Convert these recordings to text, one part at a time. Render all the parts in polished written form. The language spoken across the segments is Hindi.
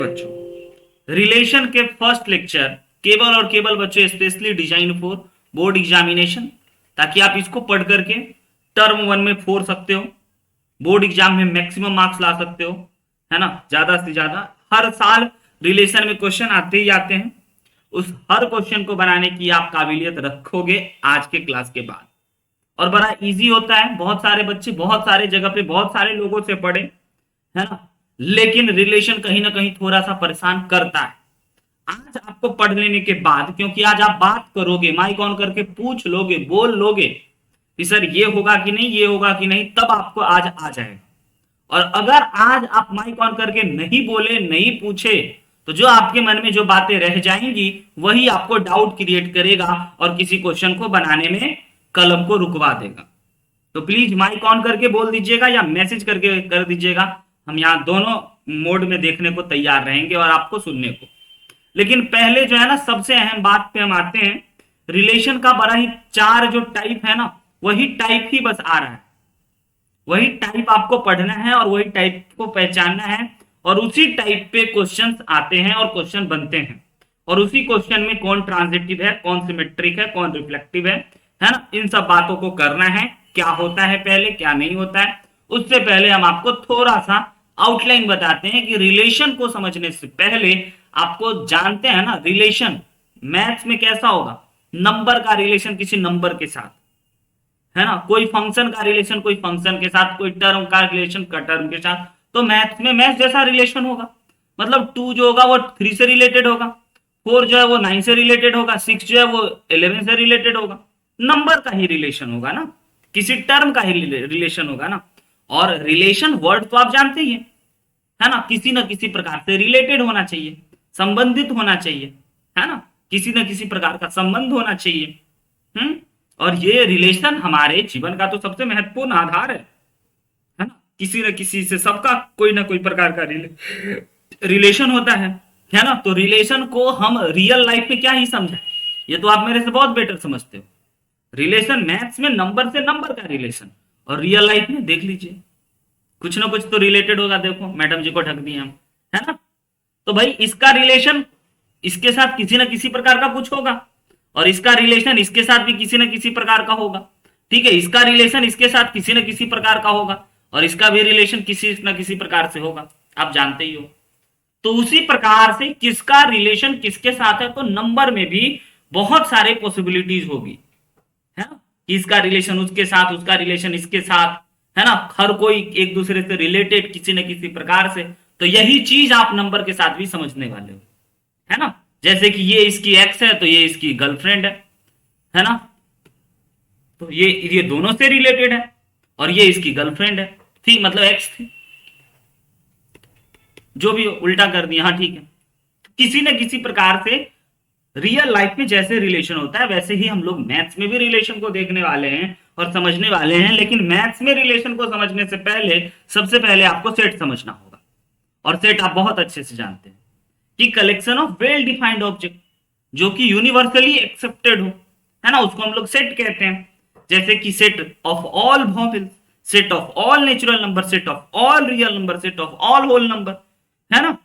बच्चों, रिलेशन के फर्स्ट लेक्चर केबल और केबल बच्चों specially design for board examination, ताकि आप इसको पढ़ करके टर्म वन में फोड़ सकते हो, बोर्ड एग्जाम में मैक्सिमम मार्क्स ला सकते हो, है ना। ज्यादा से ज्यादा हर साल रिलेशन में क्वेश्चन आते ही आते हैं। उस हर क्वेश्चन को बनाने की आप काबिलियत रखोगे आज के क्लास के बाद, और बड़ा इजी होता है। बहुत सारे बच्चे बहुत सारे जगह पे बहुत सारे लोगों से पढ़े, है ना, लेकिन रिलेशन कहीं ना कहीं थोड़ा सा परेशान करता है। आज आपको पढ़ लेने के बाद, क्योंकि आज आप बात करोगे, माइक ऑन करके पूछ लोगे, बोल लोगे कि सर ये होगा कि नहीं, ये होगा कि नहीं, तब आपको आज आ जाएगा। और अगर आज आप माइक ऑन करके नहीं बोले, नहीं पूछे, तो जो आपके मन में जो बातें रह जाएंगी वही आपको डाउट क्रिएट करेगा और किसी क्वेश्चन को बनाने में कलम को रुकवा देगा। तो प्लीज माइक ऑन करके बोल दीजिएगा या मैसेज करके कर दीजिएगा। हम यहाँ दोनों मोड में देखने को तैयार रहेंगे और आपको सुनने को। लेकिन पहले जो है ना, सबसे अहम बात पे हम आते हैं। रिलेशन का बड़ा ही चार जो टाइप है ना, वही टाइप ही बस आ रहा है, वही टाइप आपको पढ़ना है और वही टाइप को पहचानना है, और उसी टाइप पे क्वेश्चंस आते हैं और क्वेश्चन बनते हैं। और उसी क्वेश्चन में कौन ट्रांजिटिव है, कौन सिमेट्रिक है, कौन रिफ्लेक्टिव है ना, इन सब बातों को करना है। क्या होता है पहले, क्या नहीं होता है, उससे पहले हम आपको थोड़ा सा आउटलाइन बताते हैं कि रिलेशन को समझने से पहले आपको जानते हैं ना, रिलेशन मैथ्स में कैसा होगा। नंबर का रिलेशन किसी नंबर के साथ, है ना, कोई फंक्शन का रिलेशन कोई फंक्शन के साथ, कोई टर्म का रिलेशन का टर्म के साथ, तो मैथ्स में मैथ्स जैसा रिलेशन होगा। मतलब 2 जो होगा वो 3 से रिलेटेड होगा, 4 जो है वो 9 से रिलेटेड होगा, 6 जो है वो 11 से रिलेटेड होगा। नंबर का ही रिलेशन होगा ना, किसी टर्म का ही रिलेशन होगा ना। और रिलेशन वर्ड तो आप जानते ही है ना, किसी ना किसी प्रकार से रिलेटेड होना चाहिए, संबंधित होना चाहिए, है ना, किसी ना किसी प्रकार का संबंध होना चाहिए। और ये रिलेशन हमारे जीवन का तो सबसे महत्वपूर्ण आधार है ना। किसी न किसी से सबका कोई ना कोई प्रकार का रिलेशन होता है ना। तो रिलेशन को हम रियल लाइफ में क्या ही समझे, ये तो आप मेरे से बहुत बेटर समझते हो। रिलेशन मैथ्स में नंबर से नंबर का रिलेशन, और रियल लाइफ में देख लीजिए कुछ ना कुछ तो रिलेटेड होगा। देखो मैडम जी को ठग दिए हम, है ना। तो भाई इसका रिलेशन इसके साथ किसी ना किसी प्रकार का कुछ होगा, और इसका रिलेशन इसके साथ भी किसी न किसी प्रकार का होगा। ठीक है, इसका रिलेशन इसके साथ किसी न किसी प्रकार का होगा, और इसका भी रिलेशन किसी न किसी प्रकार से होगा, आप जानते ही हो। तो उसी प्रकार से किसका रिलेशन किसके साथ है, तो नंबर में भी बहुत सारे पॉसिबिलिटीज होगी, है ना, कि इसका रिलेशन उसके साथ, उसका रिलेशन इसके साथ, है ना, हर कोई एक दूसरे से रिलेटेड किसी न किसी प्रकार से। तो यही चीज आप नंबर के साथ भी समझने वाले हो, है ना। जैसे कि ये इसकी एक्स है तो ये इसकी गर्लफ्रेंड है ना, तो ये दोनों से रिलेटेड है, और ये इसकी गर्लफ्रेंड है, थी मतलब एक्स थी, जो भी उल्टा कर दिया, हाँ ठीक है। किसी न किसी प्रकार से रियल लाइफ में जैसे रिलेशन होता है, वैसे ही हम लोग मैथ्स में भी रिलेशन को देखने वाले हैं और समझने वाले हैं। लेकिन मैथ्स में रिलेशन को समझने से पहले सबसे पहले आपको सेट समझना होगा, और सेट आप बहुत अच्छे से जानते हैं कि collection of well defined object जो कि यूनिवर्सली एक्सेप्टेड हो, है ना, उसको हम लोग सेट कहते हैं। जैसे कि set of all vowel, set of all natural number, set of all real number, set of all whole number, है ना।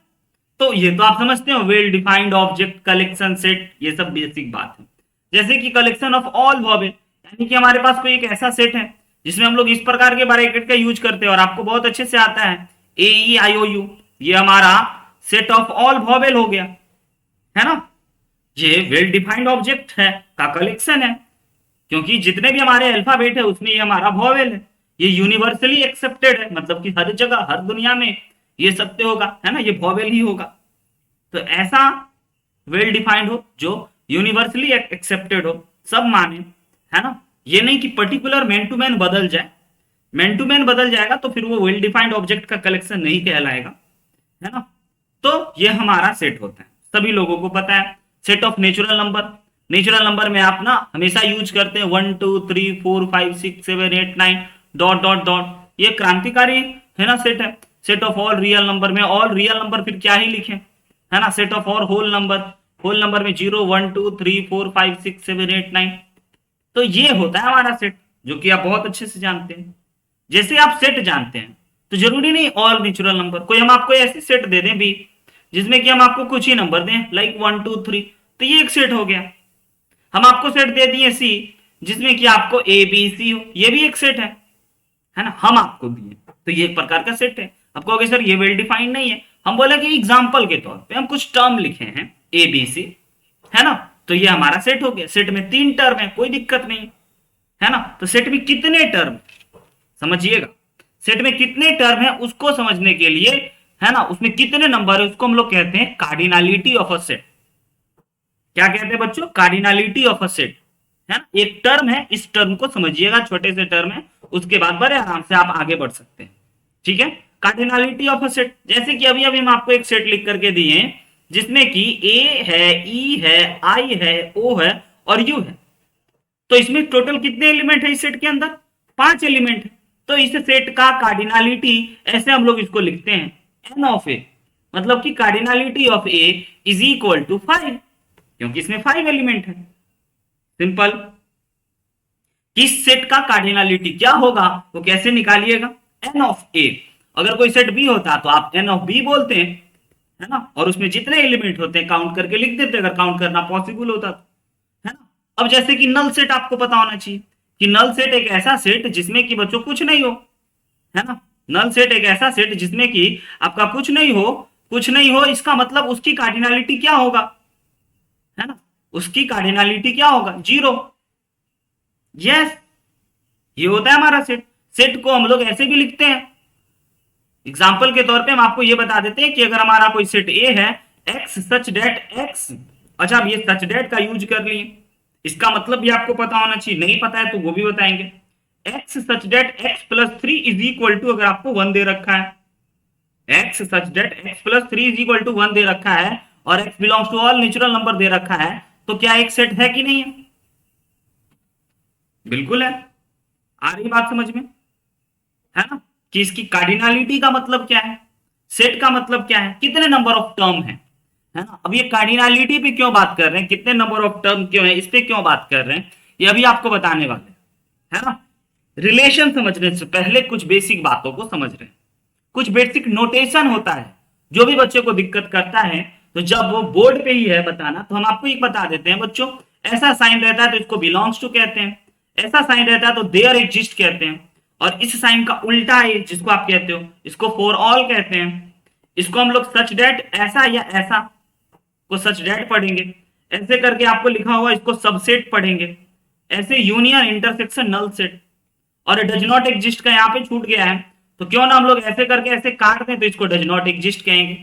तो ये तो आप समझते हो, well defined object, collection, set, ये सब बेसिक बात है। जैसे कि कलेक्शन ऑफ ऑल वॉवेल, यानी कि हमारे पास कोई एक ऐसा सेट है जिसमें हम लोग इस प्रकार के ब्रैकेट का यूज करते हैं, और आपको बहुत अच्छे से आता है AEIOU, ये हमारा सेट ऑफ ऑल वॉवेल हो गया, है ना। ये वेल डिफाइंड ऑब्जेक्ट है का कलेक्शन है, क्योंकि जितने भी हमारे अल्फाबेट है उसमें ये हमारा वॉवेल है। ये यूनिवर्सली एक्सेप्टेड है, मतलब कि हर जगह हर दुनिया में ये सत्य होगा, है ना, ये वॉवेल ही होगा। तो ऐसा वेल डिफाइंड हो जो यूनिवर्सली एक्सेप्टेड हो, सब माने, है ना। ये नहीं कि पर्टिकुलर मैन टू मैन बदल जाए, मैन टू मैन बदल जाएगा तो फिर वो वेल डिफाइंड ऑब्जेक्ट का कलेक्शन नहीं कहलाएगा, है ना। तो ये हमारा सेट होता है, सभी लोगों को पता है। Set of natural number, natural number में आप ना हमेशा यूज करते हैं 1 2 3 4 5 6 7 8 9 डॉट डॉट डॉट, ये क्रांतिकारी है ना सेट है। Set of all real number में ऑल रियल नंबर फिर क्या ही लिखें, है ना। Set of all whole number, whole number में 0 1 2 3 4 5 6 7 8 9, तो ये होता है हमारा सेट, जो कि आप बहुत अच्छे से जानते हैं। जैसे आप सेट जानते हैं तो जरूरी नहीं ऑल नेचुरल नंबर, कोई हम आपको ऐसी सेट दे दें भी जिसमें कि हम आपको कुछ ही नंबर दें, लाइक 1 2 3, तो ये एक सेट हो गया। हम आपको सेट दे दिए सी, जिसमें कि आपको ए बी सी हो, ये भी एक सेट है ना, हम आपको दिए, तो ये एक प्रकार का सेट है। आप कहोगे सर ये वेल डिफाइंड नहीं है, हम बोले कि एग्जाम्पल के तौर पे हम कुछ टर्म लिखे हैं ए बी सी, है ना, तो ये हमारा सेट हो गया। सेट में 3 टर्म है, कोई दिक्कत नहीं, है ना। तो सेट में कितने टर्म, समझिएगा, सेट में कितने टर्म है उसको समझने के लिए, है ना, उसमें कितने नंबर है उसको हम लोग कहते हैं कार्डिनलिटी ऑफ अ सेट। क्या कहते हैं बच्चों? कार्डिनलिटी ऑफ अ सेट, है ना। एक टर्म है, इस टर्म को समझिएगा, छोटे से टर्म है, उसके बाद बड़े आराम से आप आगे बढ़ सकते हैं, ठीक है। कार्डिनलिटी ऑफ अ सेट, जैसे कि अभी अभी हम आपको एक सेट लिख करके दिए हैं, जिसमें कि ए है, ई है, आई है, ओ है और यू है। तो इसमें टोटल कितने एलिमेंट है इस सेट के अंदर? 5 एलिमेंट है। तो इस सेट का कार्डिनलिटी ऐसे हम लोग इसको लिखते हैं एन ऑफ ए, मतलब कि cardinality of A is equal to 5, क्योंकि इसमें 5 एलिमेंट है। सिंपल। किस सेट का कार्डिनलिटी क्या होगा वो कैसे निकालिएगा? एन ऑफ ए। अगर कोई सेट बी होता तो आप एन ऑफ बी बोलते हैं, है ना, और उसमें जितने एलिमेंट होते हैं काउंट करके लिख देते अगर काउंट करना पॉसिबल होता तो, है ना। अब जैसे कि नल सेट आपको पता होना चाहिए कि नल सेट एक ऐसा सेट जिसमें कि बच्चों कुछ नहीं हो, है ना। नल सेट एक ऐसा सेट जिसमें कि आपका कुछ नहीं हो, कुछ नहीं हो, इसका मतलब उसकी कार्डिनलिटी क्या होगा, है ना, उसकी कार्डिनलिटी क्या होगा? 0। यस, ये होता है हमारा सेट। सेट को हम लोग ऐसे भी लिखते हैं, एग्जाम्पल के तौर पे हम आपको ये बता देते हैं कि अगर हमारा कोई सेट ए है, एक्स सच डेट एक्स, अच्छा अब ये सच डेट का यूज कर लिए, इसका मतलब भी आपको पता होना चाहिए, नहीं पता है तो वो भी बताएंगे। X such that x plus 3 is equal to, अगर आपको 1 दे रखा है, x such that x plus 3 is equal to 1 दे रखा है और x belongs to all natural number दे रखा है, तो क्या एक सेट है कि नहीं है? बिल्कुल है। आ रही बात समझ में, है ना, कि इसकी कार्डिनलिटी का मतलब क्या है, सेट का मतलब क्या है, कितने नंबर ऑफ टर्म है ना। अब ये कार्डिनलिटी पे क्यों बात कर रहे हैं, कितने नंबर ऑफ टर्म क्यों है, इस पे क्यों बात कर रहे हैं, ये अभी आपको बताने वाले, है ना। रिलेशन समझने से पहले कुछ बेसिक बातों को समझ रहे हैं। कुछ बेसिक नोटेशन होता है जो भी बच्चे को दिक्कत करता है, तो जब वो बोर्ड पे ही है बताना तो हम आपको एक बता देते हैं बच्चों, ऐसा साइन रहता है तो इसको बिलोंग्स टू कहते हैं, ऐसा साइन रहता है तो देयर एग्जिस्ट कहते हैं, और इस साइन का उल्टा है जिसको आप कहते हो इसको फॉर ऑल कहते हैं। इसको हम लोग सच डेट ऐसा या ऐसा को सच डेट पढ़ेंगे, ऐसे करके आपको लिखा हुआ इसको सबसेट पढ़ेंगे, ऐसे यूनियन इंटरसेक्शन नल सेट, और डज नॉट एग्जिस्ट का यहाँ पे छूट गया है तो क्यों ना हम लोग ऐसे करके ऐसे काट दें तो इसको डज नॉट एग्जिस्ट कहेंगे,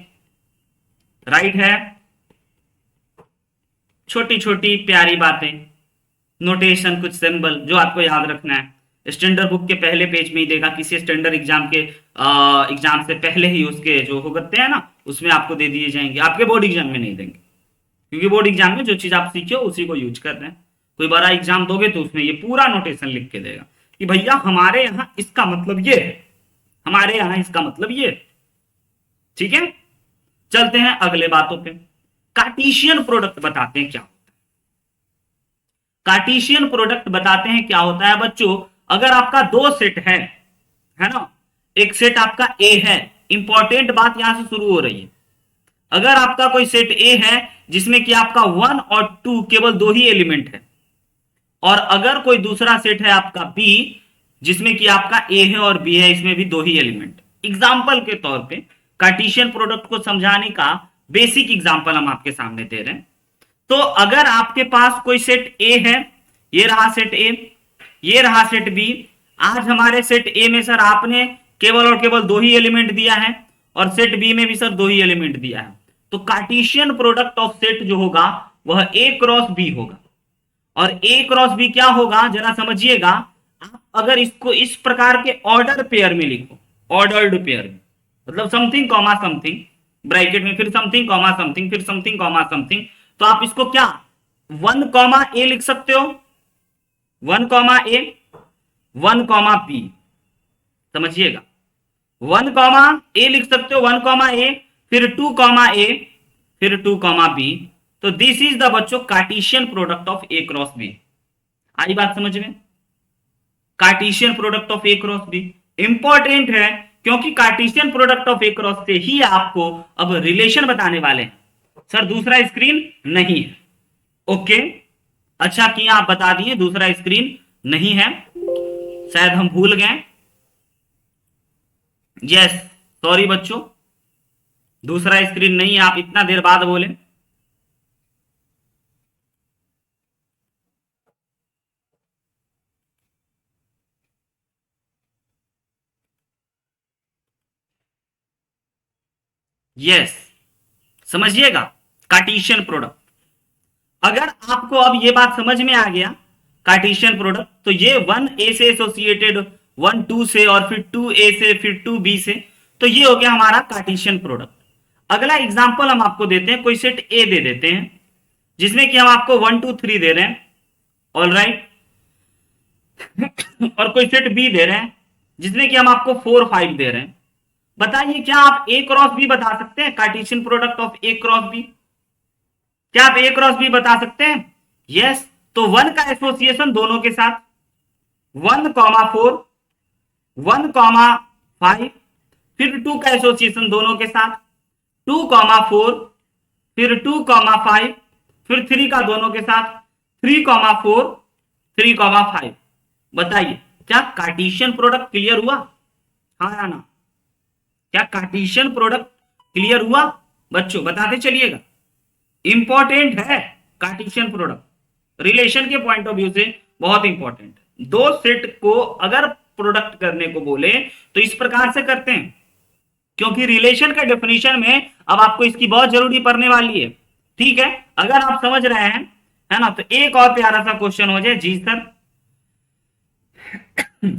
राइट है। छोटी छोटी प्यारी बातें, नोटेशन, कुछ सिंबल जो आपको याद रखना है। स्टैंडर्ड बुक के पहले पेज में ही देगा, किसी स्टैंडर्ड एग्जाम के एग्जाम से पहले ही उसके जो होते हैं ना उसमें आपको दे दिए जाएंगे, आपके बोर्ड एग्जाम में नहीं देंगे, क्योंकि बोर्ड एग्जाम में जो चीज आप सीखे हो उसी को यूज कर रहे हैं। कोई बड़ा एग्जाम दोगे तो उसमें ये पूरा नोटेशन लिख के देगा कि भैया हमारे यहाँ इसका मतलब ये है, हमारे यहाँ इसका मतलब ये, ठीक है। चलते हैं अगले बातों पे। कार्टेशियन प्रोडक्ट बताते हैं क्या होता है, कार्टेशियन प्रोडक्ट बताते हैं क्या होता है बच्चों। अगर आपका दो सेट है ना, एक सेट आपका ए है, इंपॉर्टेंट बात यहां से शुरू हो रही है। अगर आपका कोई सेट ए है जिसमें कि आपका 1 और 2 केवल 2 ही एलिमेंट है, और अगर कोई दूसरा सेट है आपका बी जिसमें कि आपका ए है और बी है, इसमें भी 2 ही एलिमेंट। एग्जाम्पल के तौर पे कार्टेशियन प्रोडक्ट को समझाने का बेसिक एग्जाम्पल हम आपके सामने दे रहे हैं। तो अगर आपके पास कोई सेट ए है, ये रहा सेट ए, ये रहा सेट बी, आज हमारे सेट ए में सर आपने केवल और केवल 2 ही एलिमेंट दिया है और सेट बी में भी सर 2 ही एलिमेंट दिया है, तो कार्टेशियन प्रोडक्ट ऑफ सेट जो होगा वह ए क्रॉस बी होगा। और ए क्रॉस बी क्या होगा जरा समझिएगा, आप अगर इसको इस प्रकार के ऑर्डर पेयर में लिखो, ऑर्डर्ड पेयर में, मतलब समथिंग कॉमा समथिंग ब्रैकेट में, फिर समथिंग कॉमा समथिंग, फिर समथिंग कॉमा समथिंग, तो आप इसको क्या 1 कॉमा ए लिख सकते हो, 1 कॉमा ए, 1 कॉमा बी, समझिएगा 1 कॉमा ए लिख सकते हो, 1 कॉमा ए, फिर 2 कॉमा ए, फिर 2 कॉमा बी। तो दिस इज द बच्चों Cartesian product of A cross B. आई बात समझ में? Cartesian product of A cross B important है क्योंकि Cartesian product of A cross से ही आपको अब रिलेशन बताने वाले हैं। सर दूसरा स्क्रीन नहीं है, ओके, अच्छा किया आप बता दिए दूसरा स्क्रीन नहीं है, शायद हम भूल गए। यस सॉरी बच्चों, दूसरा स्क्रीन नहीं है, आप इतना देर बाद बोले। यस समझिएगा, कार्टेशियन प्रोडक्ट, अगर आपको अब ये बात समझ में आ गया कार्टेशियन प्रोडक्ट, तो ये 1a से एसोसिएटेड 1 2 से और फिर 2a से फिर 2b से, तो ये हो गया हमारा कार्टेशियन प्रोडक्ट। अगला एग्जांपल हम आपको देते हैं, कोई सेट ए दे देते हैं जिसमें कि हम आपको 1 2 3 दे रहे हैं, ऑल राइट, और कोई सेट बी दे रहे हैं जिसमें कि हम आपको 4 5 दे रहे हैं। बताइए क्या आप ए क्रॉस बी बता सकते हैं, Cartesian product of A cross B, क्या आप ए क्रॉस बी बता सकते हैं? यस, तो 1 का एसोसिएशन दोनों के साथ 1,4 1,5, फिर 2 का एसोसिएशन दोनों के साथ 2,4, फिर 2,5, फिर 3 का दोनों के साथ 3,4 3,5। बताइए क्या कार्टेशियन प्रोडक्ट क्लियर हुआ? हाँ या ना? क्या कार्टेशियन प्रोडक्ट क्लियर हुआ बच्चों? बताते चलिएगा, इंपॉर्टेंट है कार्टेशियन प्रोडक्ट, रिलेशन के पॉइंट ऑफ व्यू से बहुत इंपॉर्टेंट। दो सेट को अगर प्रोडक्ट करने को बोले तो इस प्रकार से करते हैं, क्योंकि रिलेशन का डेफिनेशन में अब आपको इसकी बहुत जरूरी पड़ने वाली है, ठीक है? अगर आप समझ रहे हैं, है ना, तो एक और प्यारा सा क्वेश्चन हो जाए। जी सर,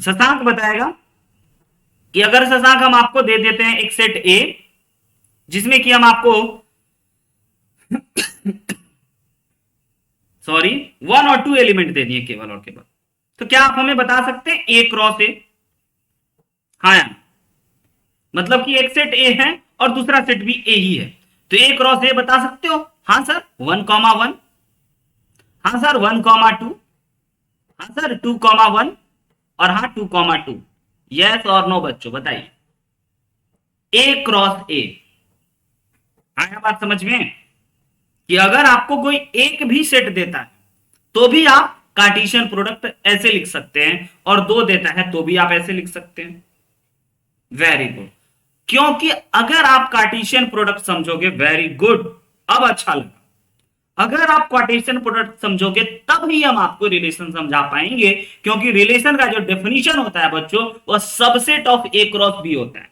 शशांक बताएगा कि अगर शशांक हम आपको दे देते हैं एक सेट ए जिसमें कि हम आपको सॉरी 1 और 2 एलिमेंट दे दिए केवल और केवल, तो क्या आप हमें बता सकते हैं ए क्रॉस ए? हाँ या? मतलब कि एक सेट ए है और दूसरा सेट भी ए ही है, तो ए क्रॉस ए बता सकते हो? हाँ सर 1,1, हाँ सर 1,2, हाँ सर 2,1 और हाँ 2,2। यस और नो बच्चों बताइए, ए क्रॉस ए आया बात समझ में? कि अगर आपको कोई एक भी सेट देता है तो भी आप कार्टेशियन प्रोडक्ट ऐसे लिख सकते हैं, और 2 देता है तो भी आप ऐसे लिख सकते हैं। वेरी गुड, क्योंकि अगर आप कार्टेशियन प्रोडक्ट समझोगे, वेरी गुड, अब अच्छा लगा, अगर आप कार्टेशियन प्रोडक्ट समझोगे तब ही हम आपको रिलेशन समझा पाएंगे, क्योंकि रिलेशन का जो डेफिनेशन होता है बच्चों, वह subset of A cross B होता है।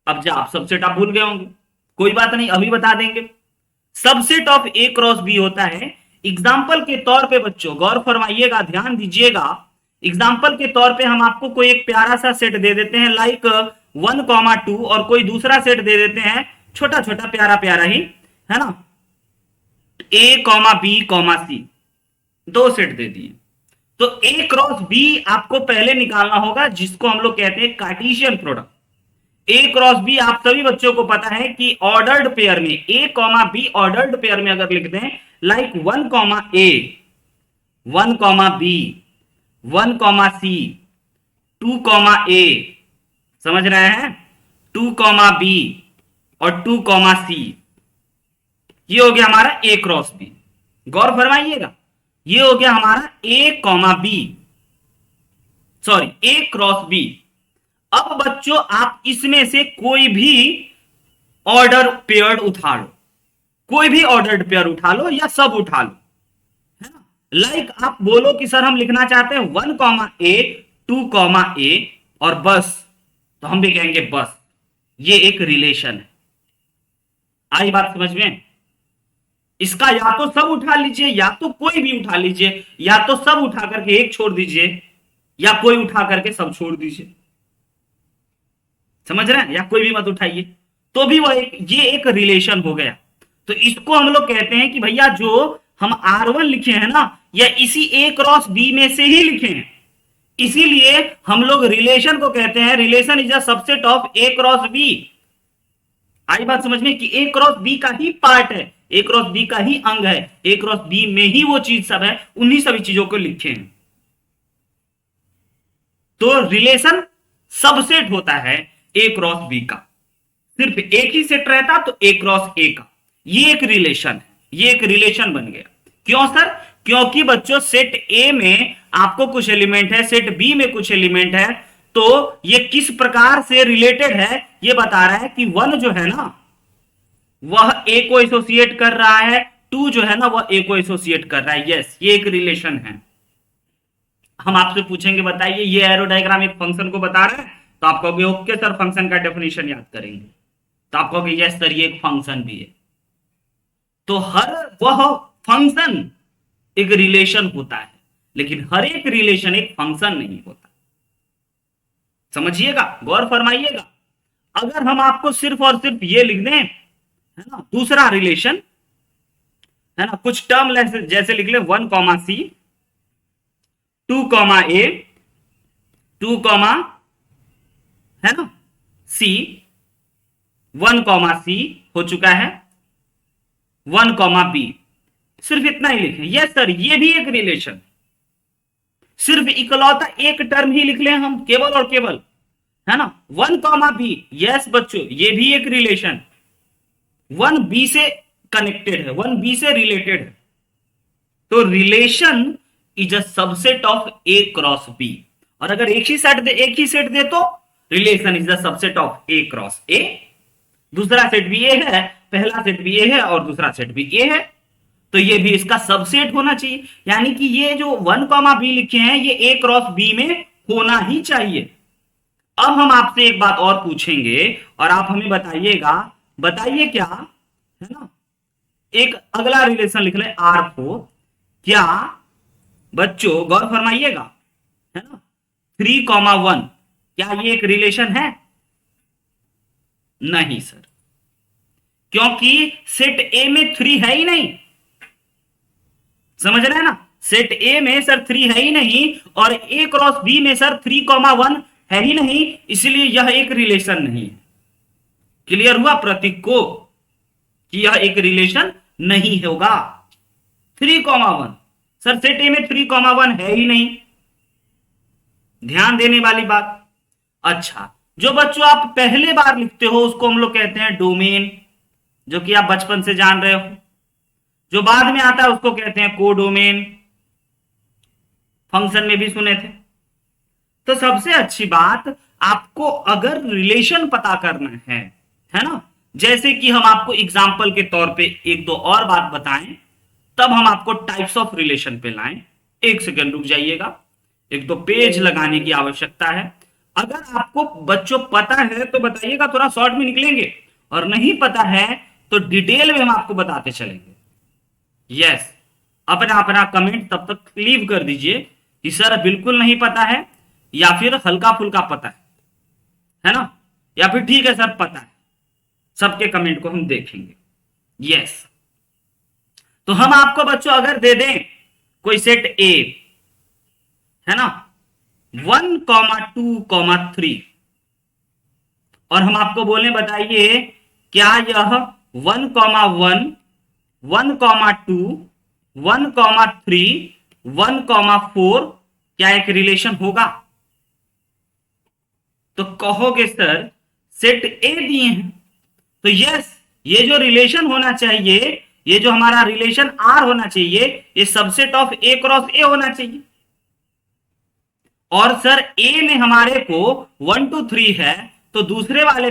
अब जब आप सबसेट आप भूल गए होंगे, कोई बात नहीं, अभी बता देंगे। Subset of A cross B होता है, एग्जाम्पल के तौर पे बच्चों गौर फरमाइएगा, ध्यान दीजिएगा, एग्जाम्पल के तौर पे हम आपको कोई एक प्यारा सा सेट दे देते हैं लाइक 1,2 और कोई दूसरा सेट दे देते हैं छोटा छोटा प्यारा प्यारा ही, है ना, ए बी सी, 2 सेट दे दिए, तो ए क्रॉस बी आपको पहले निकालना होगा, जिसको हम लोग कहते हैं कार्टेशियन प्रोडक्ट। ए क्रॉस बी आप सभी बच्चों को पता है कि ऑर्डर्ड पेयर में, ए कॉमा बी ऑर्डर्ड पेयर में अगर लिख दें लाइक 1 ए 1 बी 1 सी 2 ए, समझ रहे हैं, 2 बी और 2 सी, ये हो गया हमारा ए क्रॉस बी। गौर फरमाइएगा, ये हो गया हमारा A B, sorry A cross B. अब बच्चों आप इसमें से कोई भी ऑर्डर पेयर उठा लो, कोई भी ऑर्डर्ड पेयर उठा लो या सब उठा लो, है ना, लाइक आप बोलो कि सर हम लिखना चाहते हैं 1 ए 2 ए और बस, तो हम भी कहेंगे बस, ये एक रिलेशन है। आई बात समझ में? इसका या तो सब उठा लीजिए या तो कोई भी उठा लीजिए, या तो सब उठा करके एक छोड़ दीजिए या कोई उठा करके सब छोड़ दीजिए, समझ रहे हैं, या कोई भी मत उठाइए, तो भी वह ये एक रिलेशन हो गया। तो इसको हम लोग कहते हैं कि भैया जो हम R1 लिखे हैं ना, या इसी ए क्रॉस बी में से ही लिखे हैं, इसीलिए हम लोग रिलेशन को कहते हैं relation is a subset of A cross B. आई बात समझ में कि ए क्रॉस बी का ही पार्ट है, ए क्रॉस बी का ही अंग है, ए क्रॉस बी में ही वो चीज सब है, उन्हीं सभी चीजों को लिखे हैं। तो रिलेशन सबसेट होता है ए क्रॉस बी का, सिर्फ एक ही सेट रहता तो ए क्रॉस ए का। ये एक रिलेशन है, ये एक रिलेशन बन गया। क्यों सर? क्योंकि बच्चों सेट ए में आपको कुछ एलिमेंट है, सेट बी में कुछ एलिमेंट है, तो ये किस प्रकार से रिलेटेड है ये बता रहा है कि वन जो है ना वह ए को एसोसिएट कर रहा है, टू जो है ना वह ए को एसोसिएट कर रहा है। यस, ये एक रिलेशन है। हम आपसे पूछेंगे बताइए ये एरो डायग्राम एक फंक्शन को बता रहा है, तो आप कहोगे ओके सर फंक्शन का डेफिनेशन याद करेंगे, तो आप कहोगे यस सर ये एक फंक्शन भी है। तो हर वह फंक्शन एक रिलेशन होता है, लेकिन हर एक रिलेशन एक फंक्शन नहीं होता। समझिएगा, गौर फरमाइएगा। अगर हम आपको सिर्फ और सिर्फ ये लिख दें, है ना, दूसरा रिलेशन, है ना, कुछ टर्म जैसे लिख ले 1 कॉमा सी, 2 कॉमा ए, 2 कॉमा, है ना, सी, 1 कॉमा सी हो चुका है, 1 कॉमा बी, सिर्फ इतना ही लिखें। यस सर ये भी एक रिलेशन, सिर्फ इकलौता एक टर्म ही लिख लें हम, केवल और केवल, है ना, 1 कॉमा बी। यस बच्चों ये भी एक रिलेशन, 1 बी से कनेक्टेड है, 1 बी से रिलेटेड है। तो relation is a subset of A cross B. और अगर एक ही सेट दे तो relation is the subset of A cross A. दूसरा सेट भी ए है, पहला सेट भी ए है और दूसरा सेट भी ए है, तो ये भी इसका सबसेट होना चाहिए। यानी कि ये जो 1 कॉमा बी लिखे हैं ये ए क्रॉस बी में होना ही चाहिए। अब हम आपसे एक बात और पूछेंगे और आप हमें बताइएगा, बताइए क्या, है ना, एक अगला रिलेशन लिख ले R4। क्या बच्चों गौर फरमाइएगा, है ना, 3 कॉमा 1 क्या ये एक रिलेशन है? नहीं सर, क्योंकि सेट ए में 3 है ही नहीं। समझ रहे हैं ना, सेट ए में सर 3 है ही नहीं और ए क्रॉस बी में सर 3 कॉमा 1 है ही नहीं, इसलिए यह एक रिलेशन नहीं है। क्लियर हुआ प्रतीक को कि यह एक रिलेशन नहीं होगा। 3 कॉमा 1 सर सेट ए में 3 कॉमा 1 है ही नहीं, ध्यान देने वाली बात। अच्छा, जो बच्चों आप पहले बार लिखते हो उसको हम लोग कहते हैं डोमेन, जो कि आप बचपन से जान रहे हो। जो बाद में आता है उसको कहते हैं कोडोमेन, फंक्शन में भी सुने थे। तो सबसे अच्छी बात, आपको अगर रिलेशन पता करना है ना, जैसे कि हम आपको एग्जाम्पल के तौर पे एक दो और बात बताएं, तब हम आपको टाइप्स ऑफ रिलेशन पे लाएं। एक सेकंड रुक जाइएगा, एक दो पेज लगाने की आवश्यकता है। अगर आपको बच्चों पता है तो बताइएगा, थोड़ा शॉर्ट में निकलेंगे, और नहीं पता है तो डिटेल में हम आपको बताते चलेंगे। यस, अपना अपना कमेंट तब तक लीव कर दीजिए कि सर बिल्कुल नहीं पता है, या फिर हल्का फुल्का पता है ना, या फिर ठीक है सर पता है। सबके कमेंट को हम देखेंगे। यस, तो हम आपको बच्चों अगर दे दें कोई सेट ए, है ना, 1 कॉमा 2 कॉमा 3, और हम आपको बोले बताइए क्या यह 1 कॉमा 1, 1 कॉमा 2, 1 कॉमा 3, 1 कॉमा 4 क्या एक रिलेशन होगा? तो कहोगे सर सेट ए दिए हैं, तो यस ये जो रिलेशन होना चाहिए, ये जो हमारा रिलेशन आर होना चाहिए, ये सबसेट ऑफ ए क्रॉस ए होना चाहिए। और सर ए में हमारे को 1 2 3 है, तो दूसरे वाले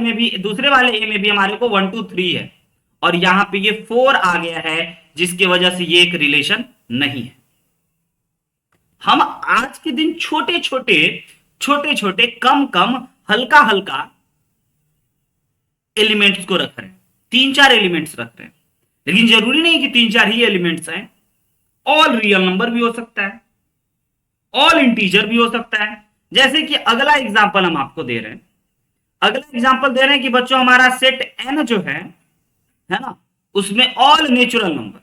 ए में भी हमारे को 1 2 3 है, और यहां पे ये 4 आ गया है, जिसकी वजह से ये एक रिलेशन नहीं है। हम आज के दिन छोटे छोटे कम कम हल्का हल्का एलिमेंट्स को रख रहे हैं, 3-4 एलिमेंट्स रख रहे हैं, लेकिन जरूरी नहीं कि 3-4 ही एलिमेंट्स हैं। ऑल रियल नंबर भी हो सकता है, ऑल इंटीजर भी हो सकता है। जैसे कि अगला एग्जांपल हम आपको दे रहे हैं, अगला एग्जांपल दे रहे हैं कि बच्चों हमारा सेट एन जो है ना, उसमें all natural number,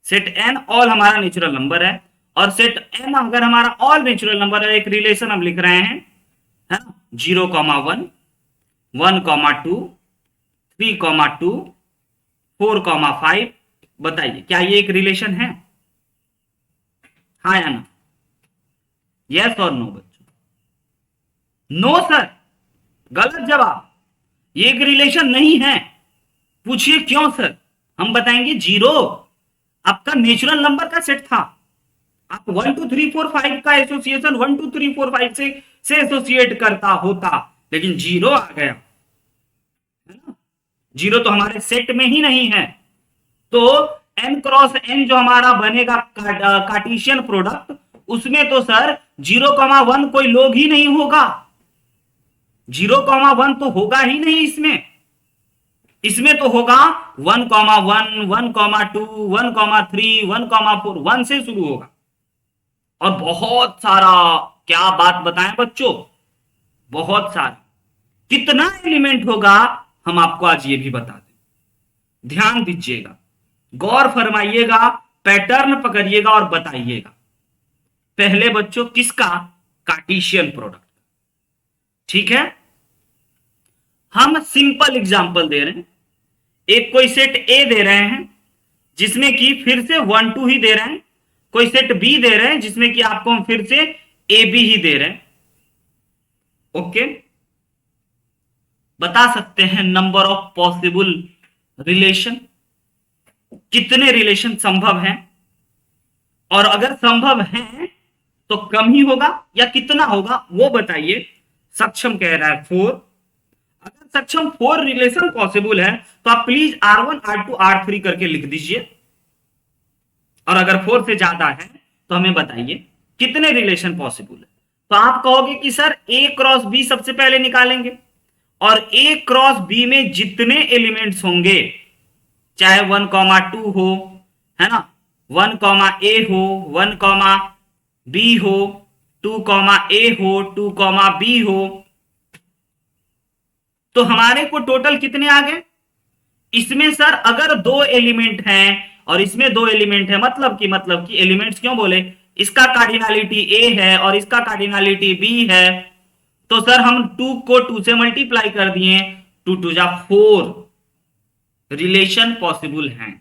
set N all हमारा नेचुरल नंबर है, और सेट एन अगर हमारा ऑल नेचुरल नंबर है, एक रिलेशन हम लिख रहे हैं, है ना, 0 कॉमा 1, 1 कॉमा 2, 3 कॉमा 2, 4 कॉमा 5, बताइए क्या ये एक रिलेशन है? हाँ या ना, यस और नो बच्चों? नो सर, गलत जवाब, ये एक रिलेशन नहीं है। पूछिए क्यों सर, हम बताएंगे। जीरो आपका नेचुरल नंबर का सेट था। आप 1 2 3 4 5 का एसोसिएशन 1 2 3 4 5 से एसोसिएट करता होता, लेकिन जीरो आ गया, है ना। जीरो तो हमारे सेट में ही नहीं है। तो n क्रॉस n जो हमारा बनेगा कार्टेशियन प्रोडक्ट, उसमें तो सर 0,1 कोई लोग ही नहीं होगा। 0,1 तो होगा ही नहीं इसमें। इसमें तो होगा 1,1 1,2 1,3 1,4, 1 से शुरू होगा। और बहुत सारा, क्या बात बताएं बच्चों, बहुत सारा। कितना एलिमेंट होगा हम आपको आज ये भी बता दें। ध्यान दीजिएगा, गौर फरमाइएगा, पैटर्न पकड़िएगा और बताइएगा। पहले बच्चों किसका, कार्टेशियन प्रोडक्ट। ठीक है, हम सिंपल एग्जांपल दे रहे हैं। एक कोई सेट ए दे रहे हैं जिसमें कि फिर से 1 2 ही दे रहे हैं। कोई सेट बी दे रहे हैं जिसमें कि आपको हम फिर से ए बी ही दे रहे हैं। ओके, बता सकते हैं नंबर ऑफ पॉसिबल रिलेशन, कितने रिलेशन संभव हैं। और अगर संभव हैं तो कम ही होगा या कितना होगा वो बताइए। सक्षम कह रहा है 4। अगर सक्षम 4 रिलेशन पॉसिबल है तो आप प्लीज R1 R2 R3 करके लिख दीजिए। और अगर 4 से ज्यादा है तो हमें बताइए कितने रिलेशन पॉसिबल है। तो आप कहोगे कि सर A क्रॉस B सबसे पहले निकालेंगे, और A क्रॉस B में जितने एलिमेंट्स होंगे, चाहे 1,2 हो, है ना, 1,A हो, 1,B हो, 2,A हो, 2,B हो, तो हमारे को टोटल कितने आ गए। इसमें सर अगर 2 एलिमेंट हैं और इसमें 2 एलिमेंट है, मतलब कि एलिमेंट्स क्यों बोले, इसका कार्डिनलिटी A है और इसका कार्डिनलिटी B है, तो सर हम 2 को 2 से मल्टीप्लाई कर दिए, 2 2 जा 4 रिलेशन पॉसिबल हैं।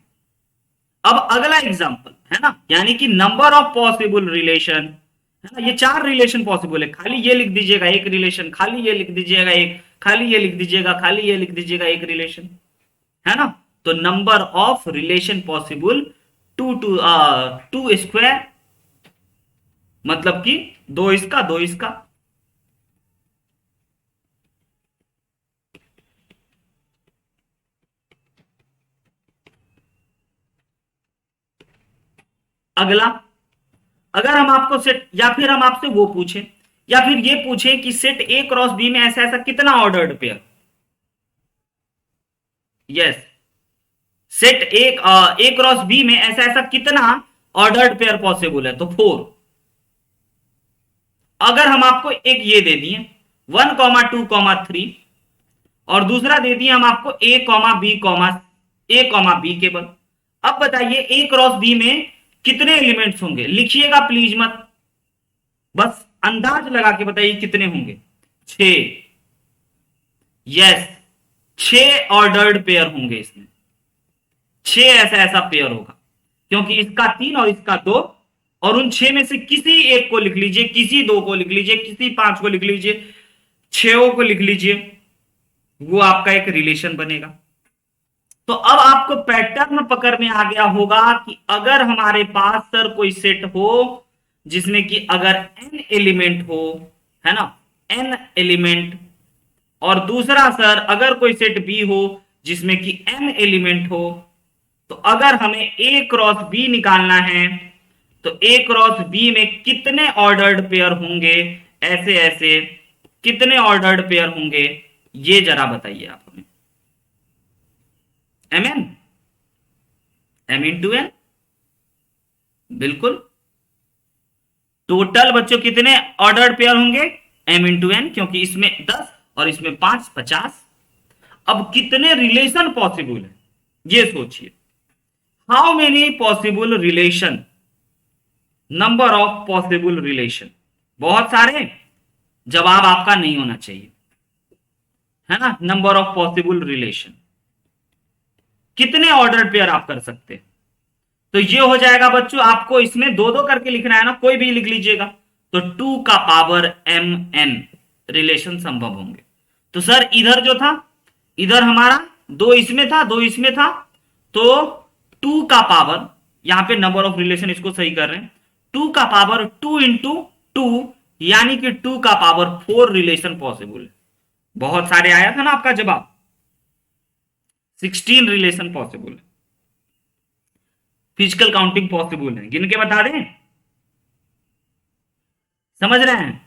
अब अगला एग्जांपल है ना, यानी कि नंबर ऑफ पॉसिबल रिलेशन, है ना, ये 4 रिलेशन पॉसिबल है। खाली ये लिख दीजिएगा एक रिलेशन, खाली ये लिख दीजिएगा एक, खाली ये लिख दीजिएगा, खाली ये लिख दीजिएगा एक रिलेशन, है ना। तो number of relation possible 2 square, मतलब कि 2 इसका 2 इसका। अगला, अगर हम आपको सेट, या फिर हम आपसे वो पूछें, या फिर ये पूछें कि सेट ए क्रॉस बी में ऐसा ऐसा कितना ordered pair. Yes, set A cross B में ऐसा ऐसा कितना ऑर्डर्ड पेयर पॉसिबल है, तो 4। अगर हम आपको एक ये दे दिए 1,2,3 और दूसरा दे दिए हम आपको A,B केवल, अब बताइए ए क्रॉस बी में कितने एलिमेंट्स होंगे। लिखिएगा प्लीज मत, बस अंदाज लगा के बताइए कितने होंगे। 6। यस, 6 ऑर्डर्ड पेयर होंगे इसमें। 6 ऐसा ऐसा पेयर होगा, क्योंकि इसका 3 और इसका 2, और उन 6 में से किसी एक को लिख लीजिए, किसी 2 को लिख लीजिए, किसी 5 को लिख लीजिए, 6 को लिख लीजिए, वो आपका एक रिलेशन बनेगा। तो अब आपको पैटर्न पकड़ में आ गया होगा कि अगर हमारे पास सर कोई सेट हो जिसमें कि अगर n एलिमेंट हो, है ना, n एलिमेंट, और दूसरा सर अगर कोई सेट B हो जिसमें कि m एलिमेंट हो, तो अगर हमें A क्रॉस B निकालना है तो A क्रॉस B में कितने ऑर्डर्ड पेयर होंगे, ऐसे ऐसे कितने ऑर्डर्ड पेयर होंगे, ये जरा बताइए आप हमें। mn, m इंटू n, बिल्कुल। टोटल बच्चों कितने ऑर्डर्ड पेयर होंगे, m इंटू n, क्योंकि इसमें 10 और इसमें 5, 50। अब कितने रिलेशन पॉसिबल है ये सोचिए। How many possible relation, number of possible relation, बहुत सारे। जवाब आपका नहीं होना चाहिए, है ना। नंबर ऑफ पॉसिबल रिलेशन, कितने ऑर्डर्ड पेयर आप कर सकते हैं। तो ये हो जाएगा बच्चों, आपको इसमें 2 2 करके लिखना है ना, कोई भी लिख लीजिएगा। तो 2 का पावर mn रिलेशन संभव होंगे। तो सर इधर जो था, इधर हमारा दो इसमें था, दो इसमें था, तो 2 का पावर, यहां पे नंबर ऑफ रिलेशन इसको सही कर रहे हैं, 2 का पावर 2 इंटू 2, यानी कि 2 का पावर 4 रिलेशन पॉसिबल है। बहुत सारे आया था ना आपका जवाब, 16 रिलेशन पॉसिबल है, फिजिकल काउंटिंग पॉसिबल है। गिन के बता दें, समझ रहे हैं,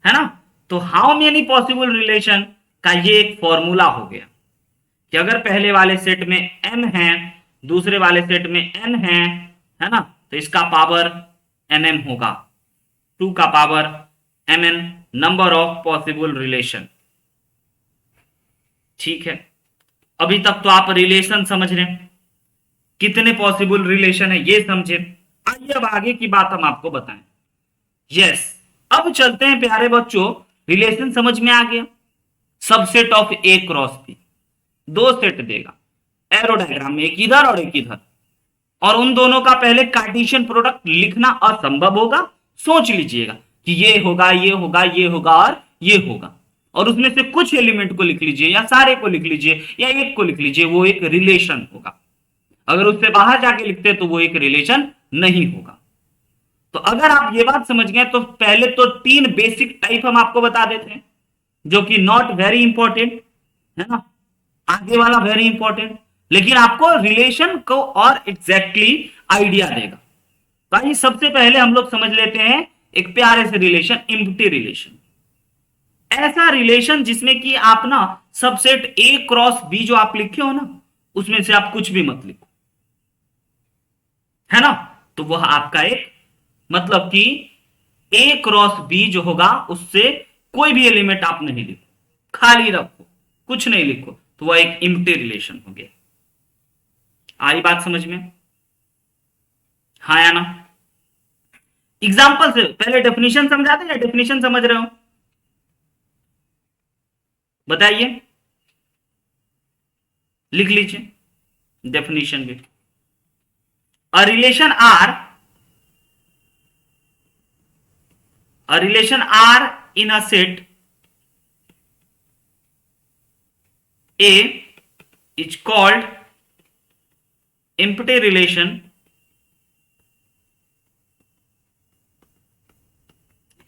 है ना। तो हाउ मेनी पॉसिबल रिलेशन का ये एक फॉर्मूला हो गया कि अगर पहले वाले सेट में m है, दूसरे वाले सेट में n है ना, तो इसका पावर nm होगा, 2 का power mn number of possible relation. ठीक है, अभी तक तो आप रिलेशन समझ रहे हैं, कितने पॉसिबल रिलेशन है ये समझे। आइए अब आगे की बात हम आपको बताएं। यस, अब चलते हैं प्यारे बच्चों, रिलेशन समझ में आ गया। Subset of A cross B, दो सेट देगा, एरो डायग्राम में एक इधर और एक इधर, और उन दोनों का पहले कार्टेशियन प्रोडक्ट लिखना असंभव होगा। सोच लीजिएगा कि ये होगा, ये होगा, ये होगा और ये होगा, और उसमें से कुछ एलिमेंट को लिख लीजिए या सारे को लिख लीजिए या एक को लिख लीजिए, वो एक रिलेशन होगा। अगर उससे बाहर जाके लिखते तो वो एक रिलेशन नहीं होगा। तो अगर आप ये बात समझ गए तो पहले तो 3 बेसिक टाइप हम आपको बता देते हैं, जो कि नॉट वेरी इंपॉर्टेंट है ना, आगे वाला वेरी इंपॉर्टेंट, लेकिन आपको रिलेशन को और एग्जैक्टली आइडिया देगा। तो आइए सबसे पहले हम लोग समझ लेते हैं एक प्यारे से रिलेशन, एम्प्टी रिलेशन। ऐसा रिलेशन जिसमें कि आप ना सबसेट ए क्रॉस बी जो आप लिखे हो ना, उसमें से आप कुछ भी मत लिखो, है ना, तो वह आपका एक मतलब कि ए क्रॉस बी जो होगा उससे कोई भी एलिमेंट आप नहीं लिखो, खाली रखो, कुछ नहीं लिखो, तो वह एक एम्प्टी रिलेशन हो गया। आई बात समझ में, हाँ या ना। एग्जाम्पल से पहले डेफिनेशन समझाते हैं या डेफिनेशन समझ रहे हो, बताइए, लिख लीजिए डेफिनेशन भी। A relation R in a set A is called empty relation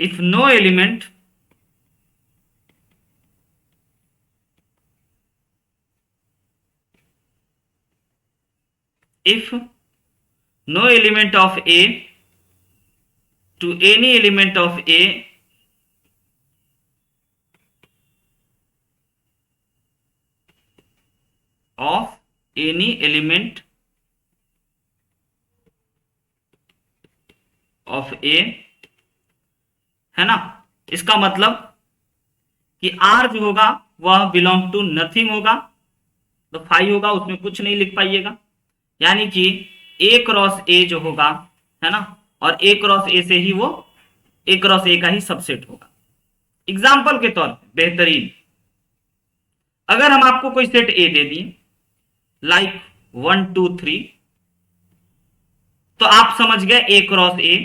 if no element of A to any element of A of any element of A, है ना। इसका मतलब कि R जो होगा वह बिलोंग टू नथिंग होगा, तो फाई होगा, उसमें कुछ नहीं लिख पाइएगा, यानी कि A क्रॉस A जो होगा, है ना, और A क्रॉस A से ही वो A क्रॉस A का ही सबसेट होगा। एग्जाम्पल के तौर पे बेहतरीन, अगर हम आपको कोई सेट A दे दिए लाइक 1 2 3, तो आप समझ गए A cross A,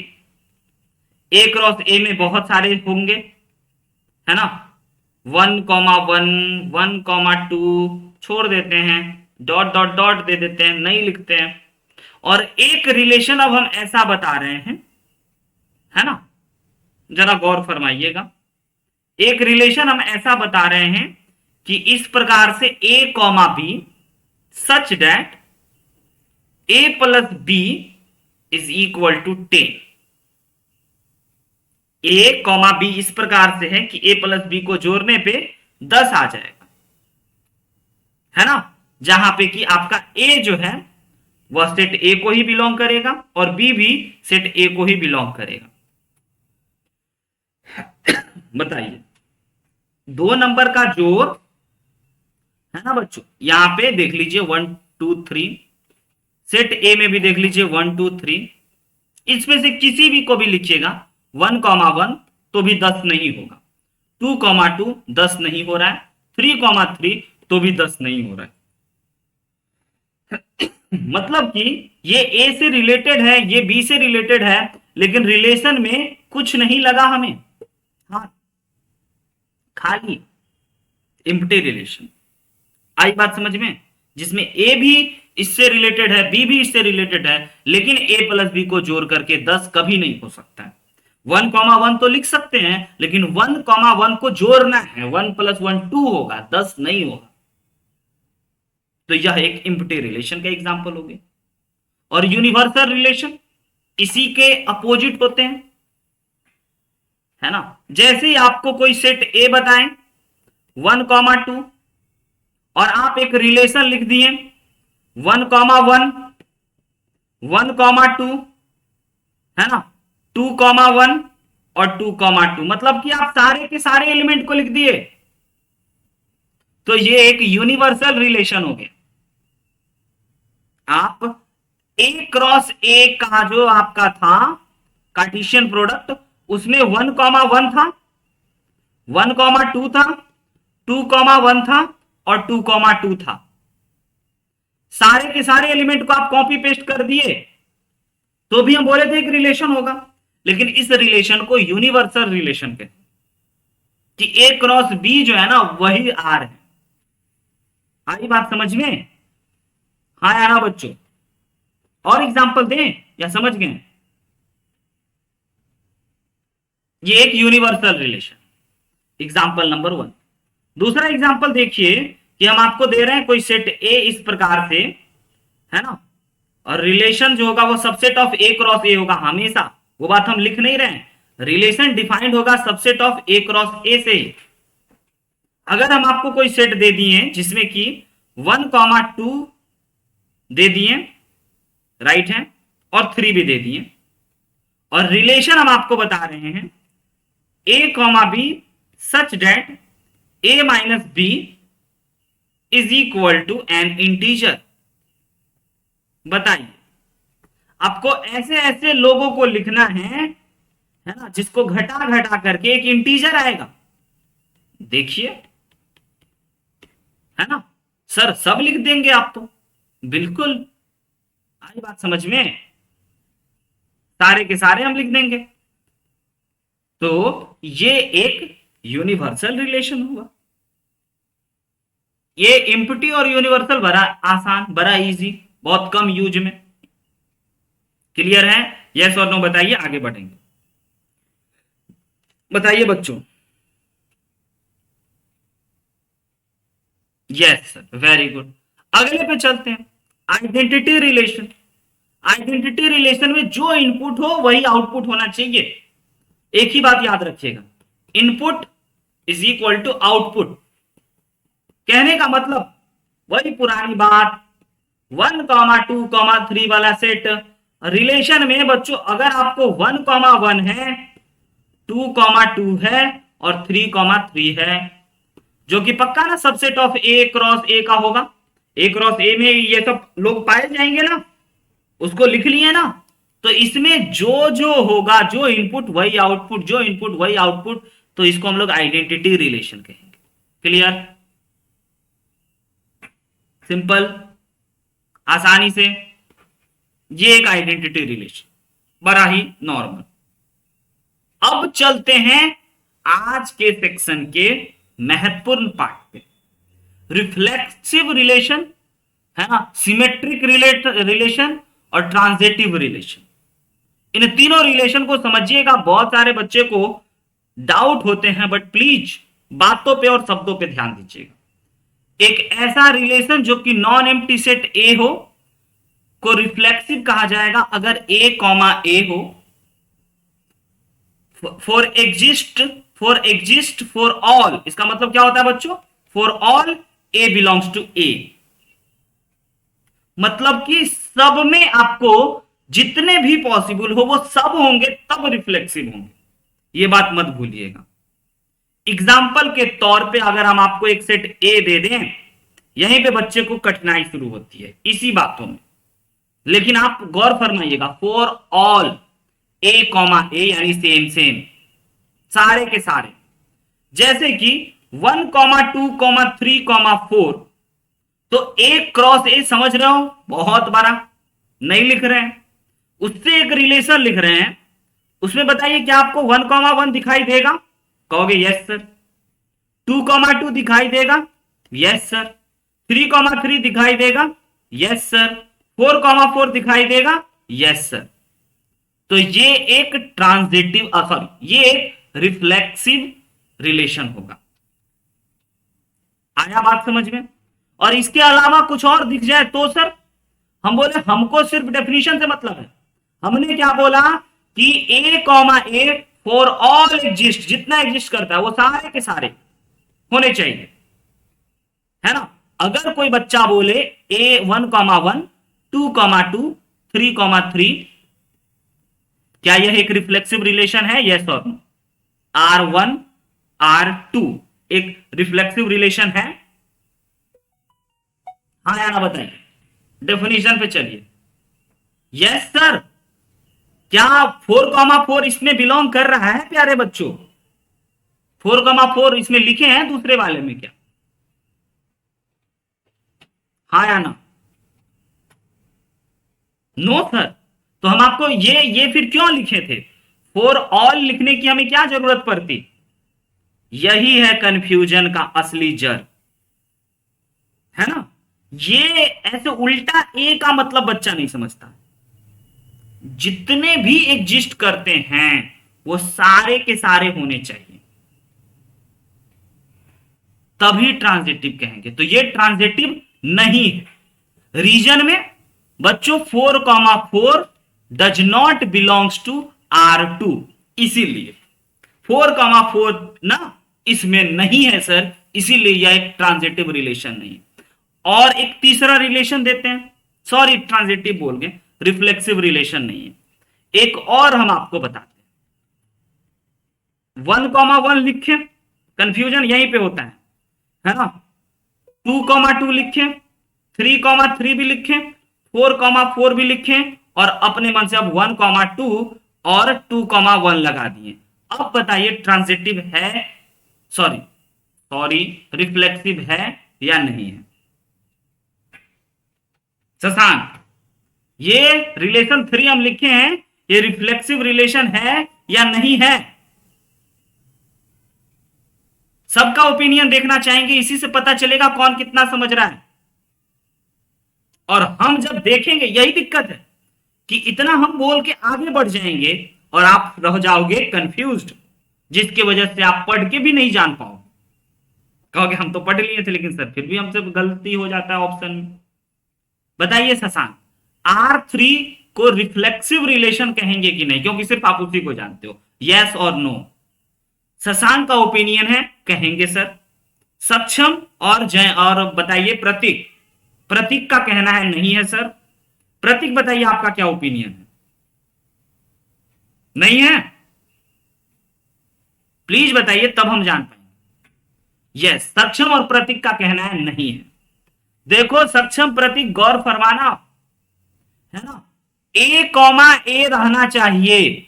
A cross A में बहुत सारे होंगे, है ना, 1,1 1,2 छोड़ देते हैं, डॉट डॉट डॉट दे देते हैं, नहीं लिखते हैं। और एक रिलेशन अब हम ऐसा बता रहे हैं, है ना, जरा गौर फरमाइएगा, एक रिलेशन हम ऐसा बता रहे हैं कि इस प्रकार से A comma B such that A plus B is equal to 10। A comma B इस प्रकार से है कि A प्लस बी को जोड़ने पे 10 आ जाएगा, है ना, जहां पे कि आपका A जो है वह सेट A को ही बिलोंग करेगा और B भी सेट A को ही बिलोंग करेगा। बताइए, 2 नंबर का जोड़, है ना बच्चों, यहां पे देख लीजिए 1 2 3, सेट A में भी देख लीजिए 1 2 3, इसमें से किसी भी को भी लिखिएगा 1,1 तो भी 10 नहीं होगा, 2,2 10 नहीं हो रहा है, 3,3 तो भी 10 नहीं हो रहा है। मतलब कि ये A से रिलेटेड है, ये B से रिलेटेड है, लेकिन रिलेशन में कुछ नहीं लगा हमें। हाँ, खाली एम्प्टी रिलेशन। आई बात समझ में? जिसमें ए भी इससे रिलेटेड है, बी भी इससे रिलेटेड है, लेकिन ए प्लस बी को जोड़ करके 10 कभी नहीं हो सकता है। 1,1 तो लिख सकते हैं, लेकिन 1,1 को जोड़ना है, 1 + 1 2 होगा, 10 नहीं होगा। तो यह एक एम्प्टी रिलेशन का एग्जांपल हो गया। और यूनिवर्सल रिलेशन इसी के अपोजिट होते हैं, है ना। जैसे ही आपको कोई सेट ए बताएं 1,2 और आप एक रिलेशन लिख दिए 1,1 1,2, है ना, 2,1 और 2,2, मतलब कि आप सारे के सारे एलिमेंट को लिख दिए, तो ये एक यूनिवर्सल रिलेशन हो गया। आप ए क्रॉस ए का जो आपका था कार्टेशियन प्रोडक्ट, उसमें 1,1 था, 1,2 था, 2,1 था और 2,2 था। सारे के सारे एलिमेंट को आप कॉपी पेस्ट कर दिए तो भी हम बोले थे एक रिलेशन होगा, लेकिन इस रिलेशन को यूनिवर्सल रिलेशन कहते हैं कि ए क्रॉस बी जो है ना वही आर है। आई बात समझ में? हाँ या ना बच्चों? और एग्जांपल दें या समझ गए? ये एक यूनिवर्सल रिलेशन, एग्जांपल नंबर 1। दूसरा एग्जांपल देखिए कि हम आपको दे रहे हैं कोई सेट ए इस प्रकार से, है ना, और रिलेशन जो होगा वो सबसेट ऑफ ए क्रॉस ए होगा हमेशा। वो बात हम लिख नहीं रहे हैं, रिलेशन डिफाइंड होगा सबसेट ऑफ ए क्रॉस ए से। अगर हम आपको कोई सेट दे दिए जिसमें कि 1,2 दे दिए, राइट है, और 3 भी दे दिए, और रिलेशन हम आपको बता रहे हैं a, b such that a minus b is equal to an integer. बताइए, आपको ऐसे ऐसे लोगों को लिखना है ना, जिसको घटा घटा करके एक इंटीजर आएगा। देखिए, है ना सर, सब लिख देंगे आप तो? बिल्कुल, आई बात समझ में? सारे के सारे हम लिख देंगे। तो ये एक यूनिवर्सल रिलेशन हुआ। ये एम्प्टी और यूनिवर्सल बड़ा आसान, बड़ा इजी, बहुत कम यूज में। क्लियर है? यस और नो बताइए, आगे बढ़ेंगे। बताइए बच्चों। Yes sir, very good. अगले पे चलते हैं, आइडेंटिटी रिलेशन। आइडेंटिटी रिलेशन में जो इनपुट हो वही आउटपुट होना चाहिए। एक ही बात याद रखिएगा, input is equal to output. कहने का मतलब वही पुरानी बात, 1, 2, 3 वाला सेट रिलेशन में बच्चों, अगर आपको 1,1 है, 2,2 है और 3,3 है, जो कि पक्का ना सबसेट ऑफ ए क्रॉस ए का होगा। ए क्रॉस ए में ये सब लोग पाए जाएंगे ना, उसको लिख लिए ना। तो इसमें जो जो होगा, जो इनपुट वही आउटपुट, जो इनपुट वही आउटपुट, तो इसको हम लोग आइडेंटिटी रिलेशन कहेंगे। क्लियर? सिंपल, आसानी से, ये एक आइडेंटिटी रिलेशन, बड़ा ही नॉर्मल। अब चलते हैं आज के सेक्शन के महत्वपूर्ण पार्ट पे, रिफ्लेक्सिव रिलेशन, है ना, सिमेट्रिक रिलेशन और ट्रांजिटिव रिलेशन। इन तीनों रिलेशन को समझिएगा। बहुत सारे बच्चे को डाउट होते हैं, बट प्लीज बातों पे और शब्दों पे ध्यान दीजिएगा। एक ऐसा रिलेशन जो कि नॉन एम्प्टी सेट ए हो को रिफ्लेक्सिव कहा जाएगा अगर a, a हो। फॉर एग्जिस्ट फॉर ऑल, इसका मतलब क्या होता है बच्चों? For all a belongs to a, मतलब कि सब में आपको जितने भी पॉसिबल हो वो सब होंगे, तब रिफ्लेक्सिव होंगे। ये बात मत भूलिएगा। एग्जाम्पल के तौर पे अगर हम आपको एक सेट ए दे दें, यहीं पे बच्चे को कठिनाई शुरू होती है इसी बातों में। लेकिन आप गौर फरमाइएगा, फॉर ऑल a, a यानी सेम सेम, सारे के सारे। जैसे कि 1, 2, 3, 4, तो a क्रॉस a समझ रहे हो, बहुत बड़ा नहीं लिख रहे हैं, उससे एक रिलेशन लिख रहे हैं। उसमें बताइए क्या आपको 1, 1 दिखाई देगा? कहोगे यस सर। 2,2 दिखाई देगा, यस सर। 3,3 दिखाई देगा, यस सर। 4,4 दिखाई देगा, यस सर। तो ये एक ट्रांजिटिव सॉरी ये एक रिफ्लेक्सिव रिलेशन होगा। आया बात समझ में? और इसके अलावा कुछ और दिख जाए तो सर, हम बोले हमको सिर्फ डेफिनेशन से मतलब है। हमने क्या बोला कि A, फॉर ऑल एग्जिस्ट, जितना एग्जिस्ट करता है वो सारे के सारे होने चाहिए, है ना। अगर कोई बच्चा बोले A1,1, 2,2, 3,3, क्या यह एक रिफ्लेक्सिव रिलेशन है, यस और नो? R1, R2 एक रिफ्लेक्सिव रिलेशन है, हाँ या ना बताइए। डेफिनेशन पे चलिए। Yes sir. क्या 4,4 इसमें बिलोंग कर रहा है प्यारे बच्चों? 4,4 इसमें लिखे हैं दूसरे वाले में क्या? हाँ या ना? No sir. तो हम आपको ये फिर क्यों लिखे थे? फॉर ऑल लिखने की हमें क्या जरूरत पड़ती? यही है कंफ्यूजन का असली जड़, है ना। ये ऐसे उल्टा ए का मतलब बच्चा नहीं समझता। जितने भी एग्जिस्ट करते हैं वो सारे के सारे होने चाहिए, तभी ट्रांजिटिव कहेंगे। तो ये ट्रांजिटिव नहीं है। रीजन में बच्चों 4,4 does not belongs to R2, इसीलिए 4,4 ना इसमें नहीं है सर, इसीलिए यह एक ट्रांजिटिव रिलेशन नहीं है। और एक तीसरा रिलेशन देते हैं, सॉरी ट्रांजिटिव बोल गए, रिफ्लेक्सिव रिलेशन नहीं है। एक और हम आपको बताते हैं। 1,1 लिखे, कंफ्यूजन यहीं पे होता है ना। 2,2 लिखे, 3,3 भी लिखे, 4,4 भी लिखे, और अपने मन से अब 1,2 और 2,1 लगा दिए। अब बताइए ट्रांजिटिव है, सॉरी रिफ्लेक्सिव है या नहीं है? शशांक, ये रिलेशन 3 हम लिखे हैं, ये रिफ्लेक्सिव रिलेशन है या नहीं है? सबका ओपिनियन देखना चाहेंगे, इसी से पता चलेगा कौन कितना समझ रहा है। और हम जब देखेंगे, यही दिक्कत है कि इतना हम बोल के आगे बढ़ जाएंगे और आप रह जाओगे कंफ्यूज्ड, जिसकी वजह से आप पढ़ के भी नहीं जान पाओगे। कहोगे हम तो पढ़ लिए थे लेकिन सर फिर भी हमसे गलती हो जाता है ऑप्शन में। बताइए शशांक, R3 को रिफ्लेक्सिव रिलेशन कहेंगे कि नहीं? क्योंकि सिर्फ आप उसी को जानते हो, यस और नो। शशांक का ओपिनियन है कहेंगे सर। सक्षम और बताइए प्रतीक, प्रतीक का कहना है नहीं है सर। प्रतीक बताइए आपका क्या ओपिनियन है? नहीं है? प्लीज बताइए तब हम जान पाएंगे। यस, सक्षम और प्रतीक का कहना है नहीं है। देखो सक्षम प्रतीक गौर फरमाना, है ना। A, रहना चाहिए,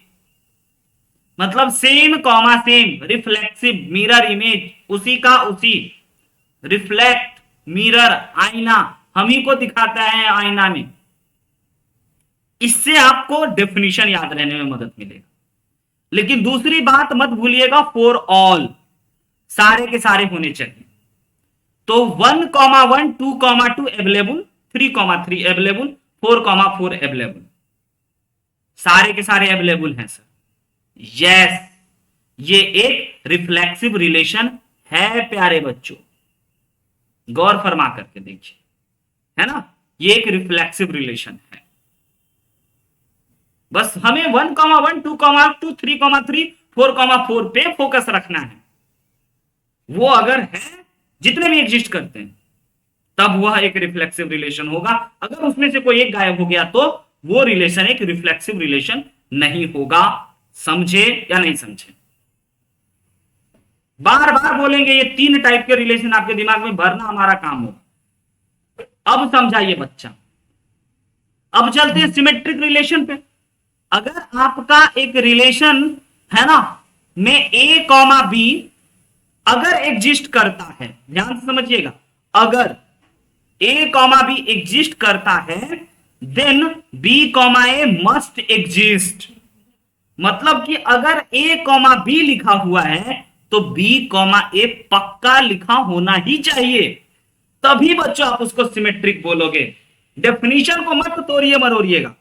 मतलब same comma same, reflexive mirror image, उसी का उसी, रिफ्लेक्ट मिरर आईना, हम ही को दिखाता है आईना में। इससे आपको डेफिनेशन याद रहने में मदद मिलेगा। लेकिन दूसरी बात मत भूलिएगा, फॉर ऑल, सारे के सारे होने चाहिए। तो 1,1, 2,2 अवेलेबल, 3,3 अवेलेबल, 4,4 अवेलेबल, सारे के सारे अवेलेबल हैं सर। यस, ये एक रिफ्लेक्सिव रिलेशन है प्यारे बच्चों, गौर फरमा करके देखिए, है ना। ये एक रिफ्लेक्सिव रिलेशन है। बस हमें 1,1, 2,2, 3,3, 4,4 पे फोकस रखना है। वो अगर है, जितने भी एग्जिस्ट करते हैं, तब वह एक रिफ्लेक्सिव रिलेशन होगा। अगर उसमें से कोई एक गायब हो गया तो वो रिलेशन एक रिफ्लेक्सिव रिलेशन नहीं होगा। समझे या नहीं समझे? बार बार बोलेंगे, ये 3 टाइप के रिलेशन आपके दिमाग में भरना हमारा काम होगा। अब समझाइए बच्चा। अब चलते हैं सिमेट्रिक रिलेशन पे। अगर आपका एक रिलेशन है ना में A, B अगर एग्जिस्ट करता है, ध्यान से समझिएगा, अगर A, B एग्जिस्ट करता है, then B, A must exist. मतलब कि अगर A, B लिखा हुआ है तो तो बी कॉमा ए पक्का लिखा होना ही चाहिए, तभी बच्चों आप उसको सिमेट्रिक बोलोगे। डेफिनेशन को मत तोड़िए मरोड़िएगा,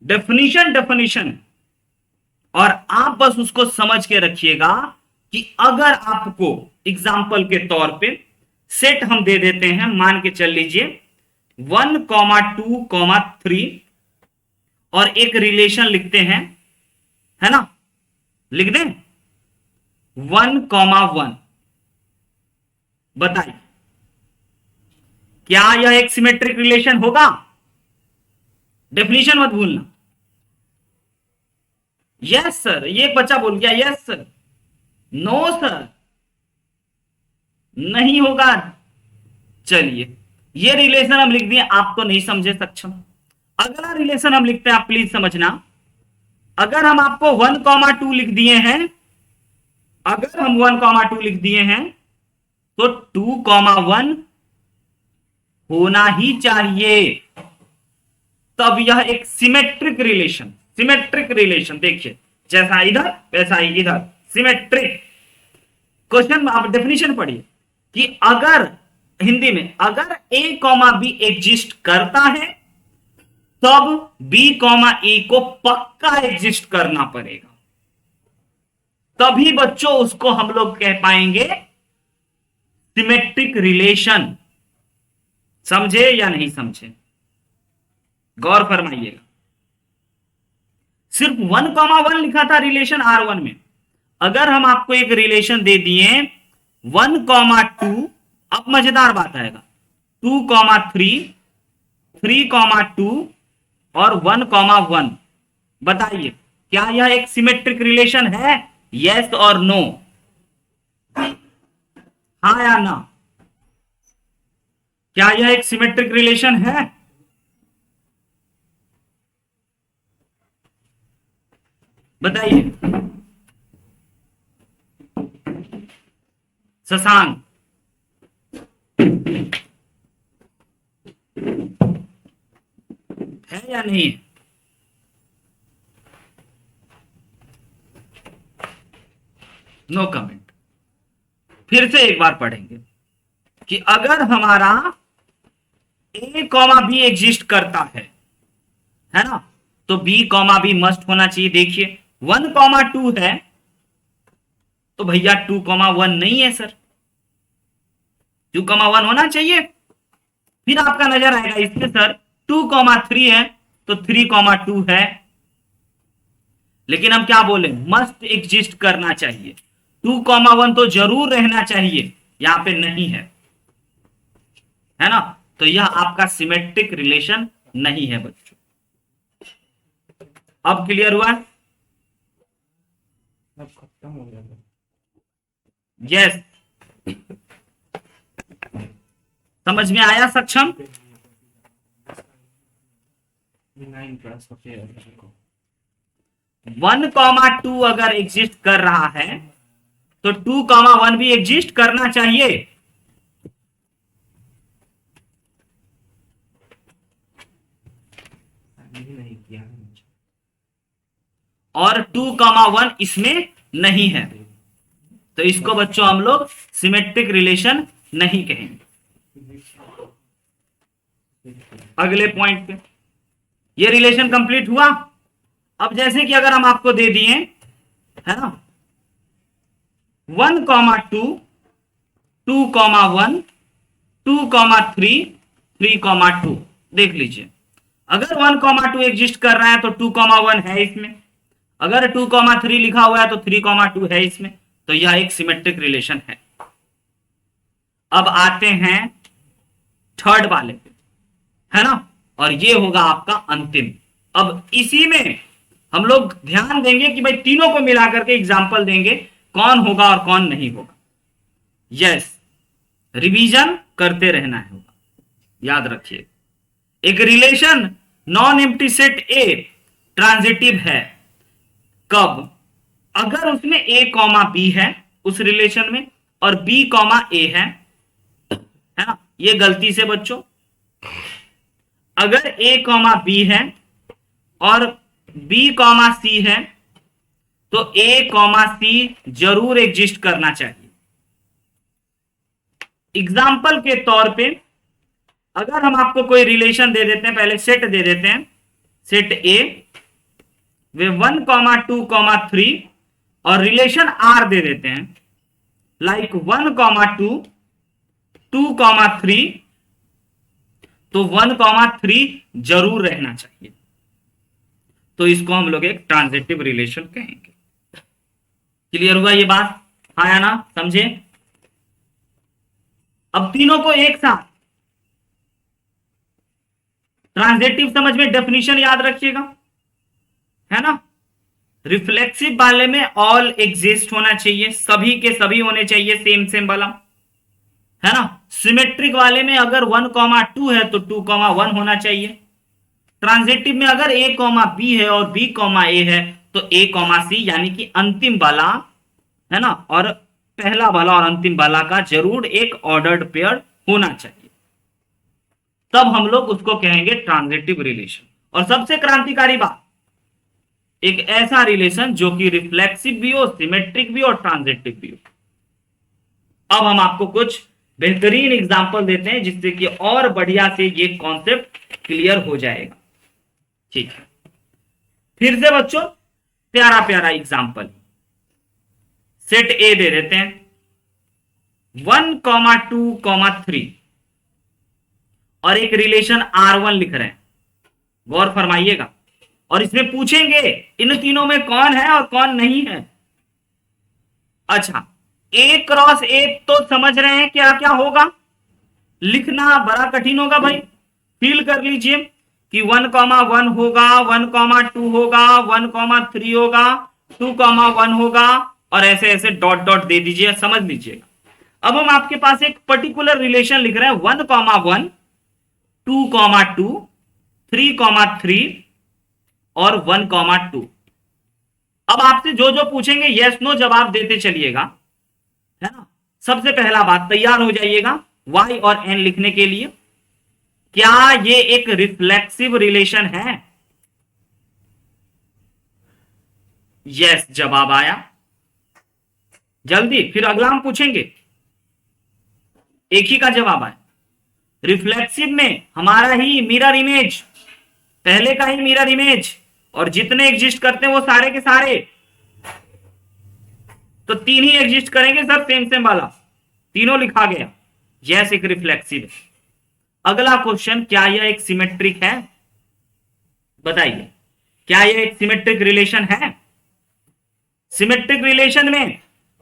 डेफिनेशन डेफिनेशन। और आप बस उसको समझ के रखिएगा कि अगर आपको एग्जाम्पल के तौर पे सेट हम दे देते हैं, मान के चल लीजिए 1,2,3 और एक रिलेशन लिखते हैं, है ना, लिख दें 1,1। बताइए क्या यह एक सिमेट्रिक रिलेशन होगा? डेफिनेशन मत भूलना। यस सर, ये एक बच्चा बोल गया यस सर। नो सर, नहीं होगा। चलिए ये रिलेशन हम लिख दिए, आप तो नहीं समझे सक्षम। अगला रिलेशन हम लिखते हैं, आप प्लीज समझना। अगर हम आपको 1,2 लिख दिए हैं, अगर हम 1,2 लिख दिए हैं तो 2,1 होना ही चाहिए, तब यह एक सिमेट्रिक रिलेशन। सिमेट्रिक रिलेशन देखिए, जैसा इधर वैसा ही इधर, सिमेट्रिक। क्वेश्चन आप डेफिनेशन पढ़िए कि अगर हिंदी में अगर a कॉमा बी एग्जिस्ट करता है तब b कॉमा ए को पक्का एग्जिस्ट करना पड़ेगा, तभी बच्चों उसको हम लोग कह पाएंगे सिमेट्रिक रिलेशन। समझे या नहीं समझे? गौर फरमाइएगा। सिर्फ 1,1 लिखा था रिलेशन R1 में, अगर हम आपको एक रिलेशन दे दिए 1,2, अब मजेदार बात आएगा, 2,3, 3,2 और 1,1। बताइए क्या यह एक सिमेट्रिक रिलेशन है? यस और नो, हाँ या ना? क्या यह एक सिमेट्रिक रिलेशन है? बताइए शशांक। है या नहीं? No comment. फिर से एक बार पढ़ेंगे कि अगर हमारा a कॉमा बी एग्जिस्ट करता है ना, तो b कॉमा बी मस्ट होना चाहिए। देखिए 1,2 है तो भैया 2,1 नहीं है सर, 2,1 होना चाहिए। फिर आपका नजर आएगा इसमें सर 2,3 है तो 3,2 है, लेकिन हम क्या बोले, मस्ट एग्जिस्ट करना चाहिए, 2,1 तो जरूर रहना चाहिए, यहां पे नहीं है ना, तो यह आपका सिमेट्रिक रिलेशन नहीं है बच्चों। अब क्लियर हुआ? खत्म हो गया। यस, समझ में आया सक्षम? 1,2 अगर एग्जिस्ट कर रहा है तो 2,1 भी एग्जिस्ट करना चाहिए। और 2,1 इसमें नहीं है, तो इसको बच्चों हम लोग सिमेट्रिक रिलेशन नहीं कहेंगे। अगले पॉइंट पे, ये रिलेशन कंप्लीट हुआ। अब जैसे कि अगर हम आपको दे दिए, है ना, 1,2, 2,1, 2,3, 3,2। देख लीजिए, अगर 1,2 एग्जिस्ट कर रहा है तो 2,1 है इसमें, अगर 2,3 लिखा हुआ है तो 3,2 है इसमें, तो यह एक सिमेट्रिक रिलेशन है। अब आते हैं थर्ड वाले पे, है ना, और ये होगा आपका अंतिम। अब इसी में हम लोग ध्यान देंगे कि भाई तीनों को मिलाकर के एग्जाम्पल देंगे, कौन होगा और कौन नहीं होगा। यस, रिवीजन करते रहना है, याद रखिए। एक रिलेशन नॉन एम्प्टी सेट ए ट्रांजिटिव है कब? अगर उसमें a कॉमा बी है उस रिलेशन में और b कॉमा ए है ना, ये गलती से बच्चों, अगर a कॉमा बी है और b कॉमा सी है तो ए कॉमा सी जरूर एग्जिस्ट करना चाहिए। एग्जाम्पल के तौर पे अगर हम आपको कोई रिलेशन दे देते हैं, पहले सेट दे देते हैं, सेट ए वे 1 कॉमा 2 कॉमा 3 और रिलेशन आर दे देते हैं लाइक 1 कॉमा 2 2 कॉमा 3, तो 1 कॉमा 3 जरूर रहना चाहिए। तो इसको हम लोग एक ट्रांजिटिव रिलेशन कहेंगे। क्लियर हुआ ये बात? हाँ या ना? समझे? अब तीनों को एक साथ ट्रांजिटिव समझ में डेफिनेशन याद रखिएगा, है ना? रिफ्लेक्सिव वाले में ऑल एग्जिस्ट होना चाहिए, सभी के सभी होने चाहिए सेम सेम वाला, है ना? सिमेट्रिक वाले में अगर 1 कॉमा 2 है तो 2 कॉमा 1 होना चाहिए। ट्रांजिटिव में अगर ए कॉमा बी है और बी कॉमा ए है तो ए कॉमा सी यानी कि अंतिम वाला, है ना, और पहला वाला और अंतिम वाला का जरूर एक ऑर्डर्ड पेयर होना चाहिए, तब हम लोग उसको कहेंगे ट्रांजिटिव रिलेशन। और सबसे क्रांतिकारी बात, एक ऐसा रिलेशन जो कि रिफ्लेक्सिव भी हो, सिमेट्रिक भी हो और ट्रांजिटिव भी हो। अब हम आपको कुछ बेहतरीन एग्जांपल देते हैं जिससे कि और बढ़िया से ये कॉन्सेप्ट क्लियर हो जाएगा। ठीक है, फिर से बच्चों प्यारा प्यारा एग्जांपल, सेट ए दे देते हैं 1 कॉमा 2 कॉमा 3 और एक रिलेशन R1 लिख रहे हैं, गौर फरमाइएगा। और इसमें पूछेंगे इन तीनों में कौन है और कौन नहीं है। अच्छा, ए क्रॉस ए तो समझ रहे हैं क्या क्या होगा, लिखना बड़ा कठिन होगा भाई। फील कर लीजिए कि 1 कॉमा 1 होगा, 1 कॉमा 2 होगा, 1 कॉमा 3 होगा, 2 कॉमा 1 होगा और ऐसे ऐसे डॉट डॉट दे दीजिए, समझ लीजिएगा। अब हम आपके पास एक पर्टिकुलर रिलेशन लिख रहे हैं 1 कॉमा 1, 2 कॉमा 2, 3 कॉमा 3 और 1 कॉमा 2। अब आपसे जो जो पूछेंगे यस नो जवाब देते चलिएगा, है ना? सबसे पहला बात, तैयार हो जाइएगा y और n लिखने के लिए। क्या ये एक रिफ्लेक्सिव रिलेशन है? यस जवाब आया। जल्दी, फिर अगला हम पूछेंगे, एक ही का जवाब आया। रिफ्लेक्सिव में हमारा ही मिरर इमेज, पहले का ही मिरर इमेज, और जितने एग्जिस्ट करते हैं वो सारे के सारे, तो 3 ही एग्जिस्ट करेंगे सर, सेम सेम वाला, तीनों लिखा गया। यस, एक रिफ्लेक्सिव है। अगला क्वेश्चन, क्या यह एक सिमेट्रिक है? बताइए, क्या यह एक सिमेट्रिक रिलेशन है? सिमेट्रिक रिलेशन में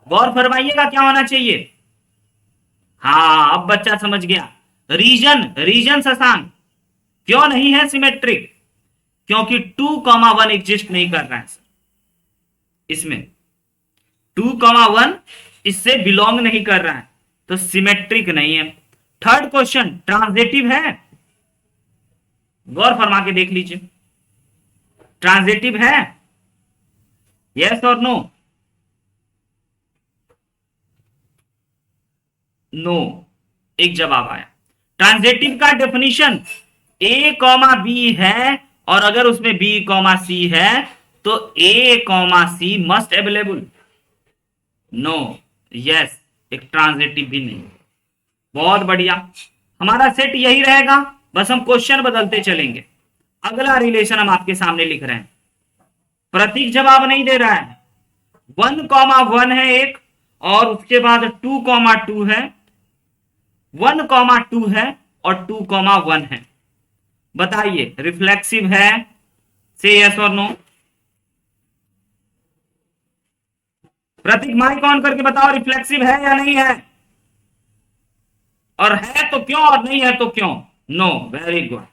गौर फरमाइएगा क्या होना चाहिए। हाँ, अब बच्चा समझ गया। रीजन, रीजन शशांक क्यों नहीं है सिमेट्रिक? क्योंकि 2 कॉमा 1 एग्जिस्ट नहीं कर रहा है सर, इसमें 2 कॉमा 1 इससे बिलोंग नहीं कर रहा है, तो सिमेट्रिक नहीं है। थर्ड क्वेश्चन, ट्रांजिटिव है? गौर फरमा के देख लीजिए, ट्रांजिटिव है? यस और नो? नो, एक जवाब आया। ट्रांजिटिव का डेफिनेशन ए कॉमा बी है और अगर उसमें बी कॉमा सी है तो ए कॉमा सी मस्ट अवेलेबल। नो, यस, एक ट्रांजिटिव भी नहीं। बहुत बढ़िया, हमारा सेट यही रहेगा, बस हम क्वेश्चन बदलते चलेंगे। अगला रिलेशन हम आपके सामने लिख रहे हैं, प्रतीक जवाब नहीं दे रहा है। 1 कॉमा 1 है एक, और उसके बाद 2 कॉमा 2 है, 1 कॉमा 2 है और 2 कॉमा 1 है। बताइए रिफ्लेक्सिव है? से यस और नो। प्रतीक माइक ऑन करके बताओ, रिफ्लेक्सिव है या नहीं है? और है तो क्यों और नहीं है तो क्यों? No, very good.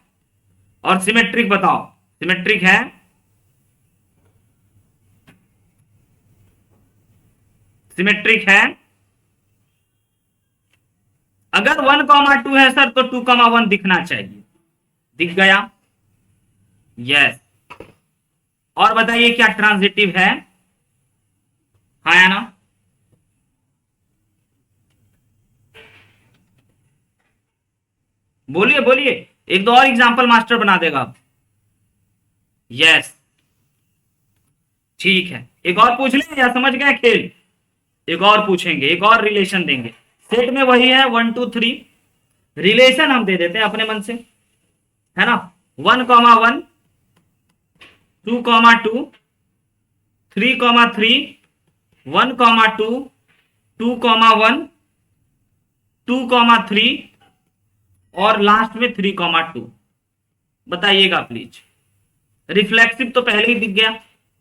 और सिमेट्रिक बताओ, सिमेट्रिक है? सिमेट्रिक है? अगर 1 कॉमा 2 है सर तो 2 कॉमा 1 दिखना चाहिए, दिख गया? यस। और बताइए क्या ट्रांजिटिव है? हाँ या ना? बोलिए बोलिए, एक दो और एग्जांपल मास्टर बना देगा अब। यस, ठीक है, एक और पूछ लें या समझ गए खेल? एक और पूछेंगे, एक और रिलेशन देंगे। सेट में वही है 1 2 3, रिलेशन हम दे देते हैं अपने मन से, है ना। 1 1, 2 2, 3 3, 1 2, 2 1, 2 3 और लास्ट में 3 2। बताइएगा प्लीज। रिफ्लेक्सिव तो पहले ही दिख गया,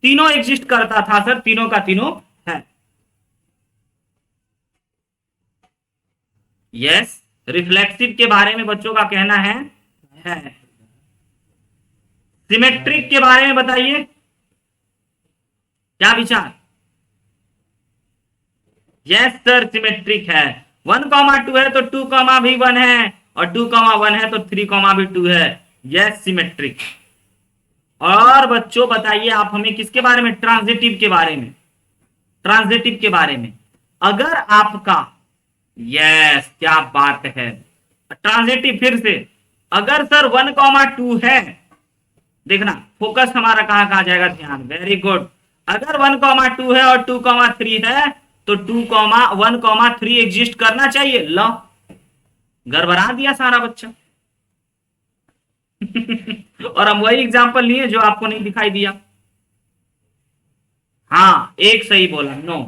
तीनों एग्जिस्ट करता था सर, तीनों का तीनों है। यस, रिफ्लेक्सिव के बारे में बच्चों का कहना है। सिमेट्रिक के बारे में बताइए, क्या विचार? यस सर, सिमेट्रिक है। 1 2 है तो 2 भी 1 है, और 2 1 है तो 3 भी 2 है। Yes, symmetric. और बच्चों बताइए आप हमें किसके बारे में? ट्रांजिटिव के बारे में। ट्रांजिटिव के बारे में अगर आपका, यस क्या बात है, ट्रांजिटिव फिर से, अगर सर 1 2 है, देखना फोकस हमारा कहां कहां जाएगा, ध्यान, वेरी गुड। अगर 1 2 है और 2 3 है तो 1 3 एग्जिस्ट करना चाहिए। लो, गड़बड़ा दिया सारा बच्चा। और हम वही एग्जांपल लिए जो आपको नहीं दिखाई दिया। हाँ, एक सही बोला, नो।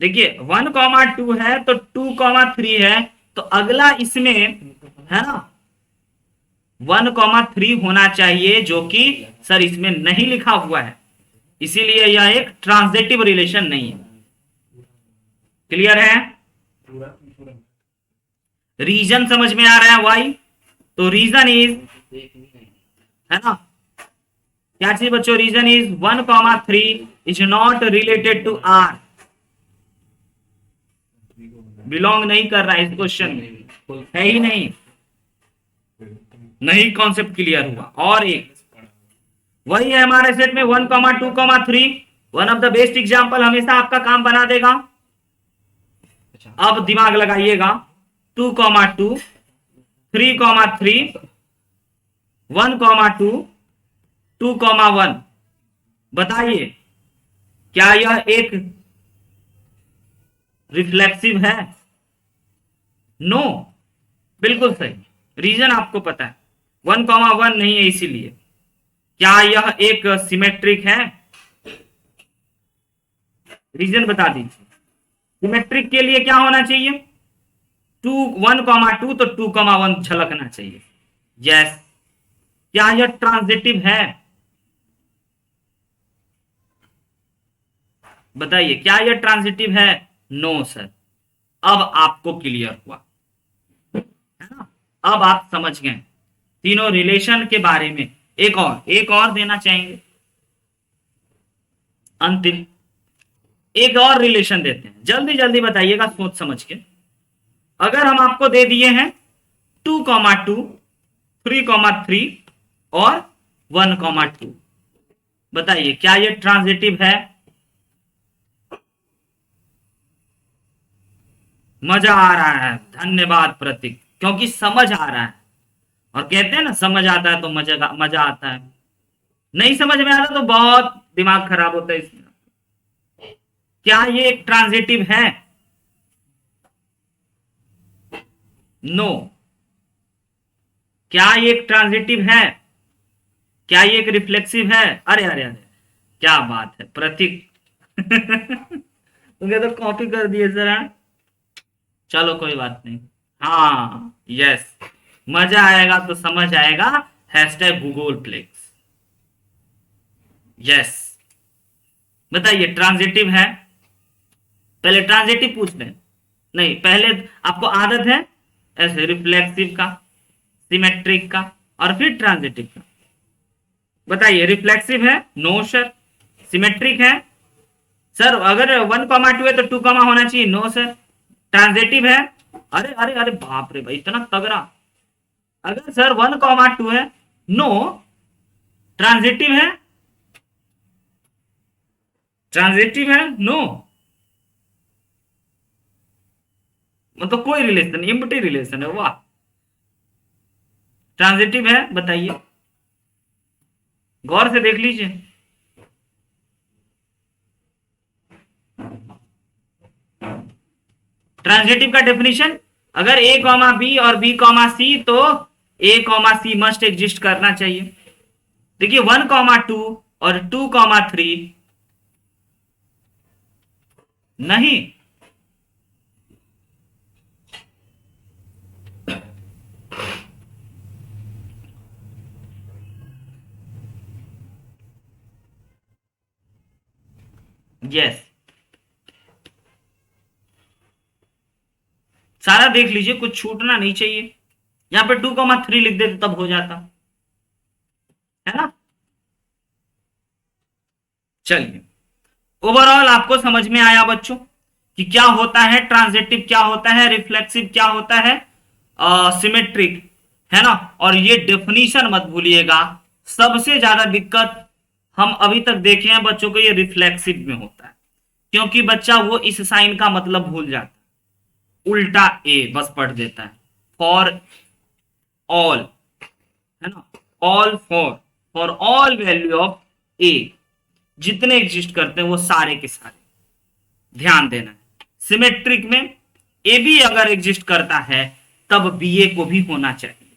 देखिए 1 2 है तो 2 3 है, तो अगला इसमें है ना 1 3 होना चाहिए, जो कि सर इसमें नहीं लिखा हुआ है, इसीलिए यह एक ट्रांजिटिव रिलेशन नहीं है। क्लियर है? रीजन समझ में आ रहा है वाई? तो रीजन इज, है ना, क्या चीज बच्चों? Reason is 1 3 is not related to R, belong नहीं कर रहा है इस क्वेश्चन में, है ही नहीं। नहीं, कॉन्सेप्ट क्लियर हुआ। और एक वही है हमारे सेट में 1 2 3, one of the best example, हमेशा आपका काम बना देगा। अब दिमाग लगाइएगा, 2 2, 3 3, 1 2, 2 1। बताइए क्या यह एक रिफ्लेक्सिव है? नो, बिल्कुल सही। रीजन आपको पता है, 1 1 नहीं है, इसीलिए। क्या यह एक सिमेट्रिक है? रीजन बता दीजिए। सिमेट्रिक के लिए क्या होना चाहिए? 1 2 तो 2 1 झलकना चाहिए। यस। क्या यह ट्रांजिटिव है? बताइए, क्या यह ट्रांजिटिव है? No sir. अब आपको क्लियर हुआ, है ना? अब आप समझ गए तीनों रिलेशन के बारे में। एक और देना चाहेंगे, अंतिम एक और रिलेशन देते हैं, जल्दी जल्दी बताइएगा सोच समझ के। अगर हम आपको दे दिए हैं 2 3 और 1 2, बताइए क्या ये ट्रांजिटिव है? मजा आ रहा है, धन्यवाद प्रतीक, क्योंकि समझ आ रहा है। और कहते हैं ना, समझ आता है तो मजा मजा आता है, नहीं समझ में आता तो बहुत दिमाग खराब होता है इसमें। क्या ये एक ट्रांजिटिव है? नो। क्या ये एक ट्रांजिटिव है? क्या ये एक रिफ्लेक्सिव है? अरे अरे अरे, क्या बात है प्रतीक। तुमने तो कॉपी कर दिए सर, हाँ? चलो कोई बात नहीं। हाँ यस, मजा आएगा तो समझ आएगा, हैशटैग भूगोल फ्लेक्स। यस, बताइए ट्रांजिटिव है? पहले ट्रांजिटिव पूछ लें, नहीं पहले आपको आदत है ऐसे रिफ्लेक्सिव का, सिमेट्रिक का, और फिर ट्रांजिटिव का। बताइए रिफ्लेक्सिव है? No sir. सिमेट्रिक है? सर अगर 1 2 है तो 2 होना चाहिए। No sir. ट्रांजिटिव है? अरे अरे अरे बाप रे भाई, इतना तगड़ा। अगर सर 1 2 है, नो। ट्रांजिटिव है? ट्रांजिटिव है? नो। मतलब कोई रिलेशन, एम्प्टी रिलेशन है। वाह, ट्रांजिटिव है? बताइए, गौर से देख लीजिए। ट्रांजिटिव का डेफिनेशन, अगर ए कॉमा बी और बी कॉमा सी तो ए कॉमा सी मस्ट एग्जिस्ट करना चाहिए। देखिए 1 कॉमा 2 और 2 कॉमा 3 नहीं, यस सारा देख लीजिए, कुछ छूटना नहीं चाहिए। यहां पे 2,3 लिख देते तब हो जाता, है ना। चलिए, ओवरऑल आपको समझ में आया बच्चों कि क्या होता है ट्रांजिटिव, क्या होता है रिफ्लेक्सिव, क्या होता है सिमेट्रिक, है ना। और ये डेफिनेशन मत भूलिएगा, सबसे ज्यादा दिक्कत हम अभी तक देखे हैं बच्चों को ये रिफ्लेक्सिव में होता है, क्योंकि बच्चा वो इस साइन का मतलब भूल जाता है, उल्टा ए बस पढ़ देता है। फॉर ऑल, है ना, all for all value of A, जितने एग्जिस्ट करते हैं वो सारे के सारे ध्यान देना है। सिमेट्रिक में ए बी अगर एग्जिस्ट करता है तब बी ए को भी होना चाहिए।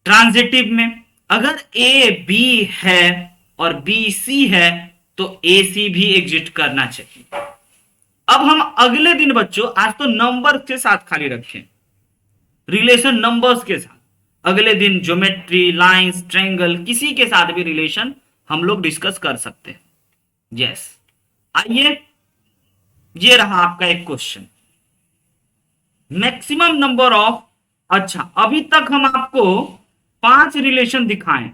ट्रांजिटिव में अगर ए बी है और बी सी है तो ए सी भी एग्जिस्ट करना चाहिए। अब हम अगले दिन बच्चों, आज तो नंबर के साथ खाली रखें, रिलेशन नंबर्स के साथ, अगले दिन ज्योमेट्री, लाइंस, ट्रायंगल, किसी के साथ भी रिलेशन हम लोग डिस्कस कर सकते हैं। यस, आइए, ये रहा आपका एक क्वेश्चन, मैक्सिमम नंबर ऑफ। अच्छा, अभी तक हम आपको 5 रिलेशन दिखाएं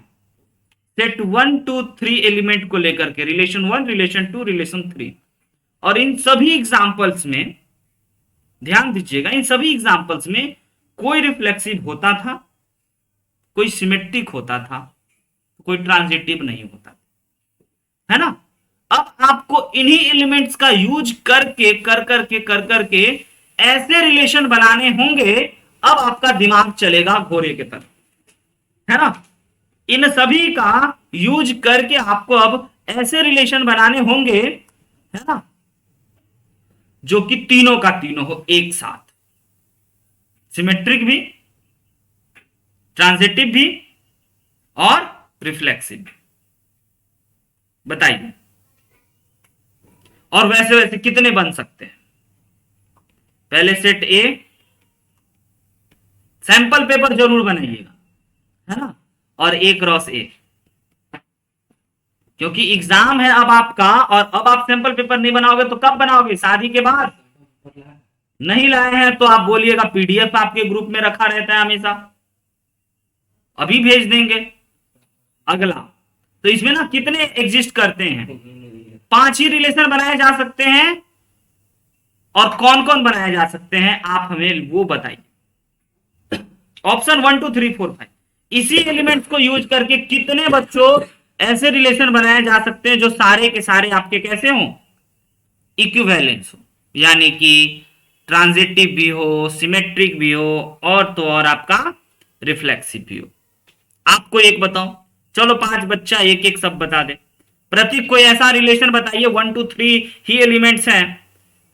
सेट 1 2 3 एलिमेंट को लेकर के, रिलेशन 1, रिलेशन 2, रिलेशन 3, और इन सभी एग्जांपल्स में ध्यान दीजिएगा, इन सभी एग्जांपल्स में कोई रिफ्लेक्सिव होता था, कोई सिमेट्रिक होता था, कोई ट्रांजिटिव नहीं होता, है ना। अब आपको इन्हीं एलिमेंट्स का यूज करके कर करके ऐसे रिलेशन बनाने होंगे, अब आपका दिमाग चलेगा घोड़े की तरफ, है ना। इन सभी का यूज करके आपको अब ऐसे रिलेशन बनाने होंगे, है ना, जो कि तीनों का तीनों हो एक साथ, सिमेट्रिक भी, ट्रांजिटिव भी और रिफ्लेक्सिव भी। बताइए, और वैसे वैसे कितने बन सकते हैं। पहले सेट ए, सैंपल पेपर जरूर बनाइएगा, है ना, और ए क्रॉस ए, क्योंकि एग्जाम है अब आपका, और अब आप सैंपल पेपर नहीं बनाओगे तो कब बनाओगे, शादी के बाद। नहीं लाए हैं तो आप बोलिएगा, पीडीएफ आपके ग्रुप में रखा रहता है हमेशा, अभी भेज देंगे। अगला, तो इसमें ना कितने एग्जिस्ट करते हैं, 5 ही रिलेशन बनाए जा सकते हैं, और कौन कौन बनाए जा सकते हैं आप हमें वो बताइए। ऑप्शन 1 2 3 4 5, इसी एलिमेंट्स को यूज करके कितने बच्चों ऐसे रिलेशन बनाए जा सकते हैं जो सारे के सारे आपके कैसे हों, इक्विवेलेंस हो, यानी कि ट्रांजिटिव भी हो, सिमेट्रिक भी हो, और तो और आपका रिफ्लेक्सिव भी हो। आपको एक बताओ, चलो 5 बच्चा एक एक सब बता दे। प्रतीक कोई ऐसा रिलेशन बताइए, 1 2 3 ही एलिमेंट्स हैं,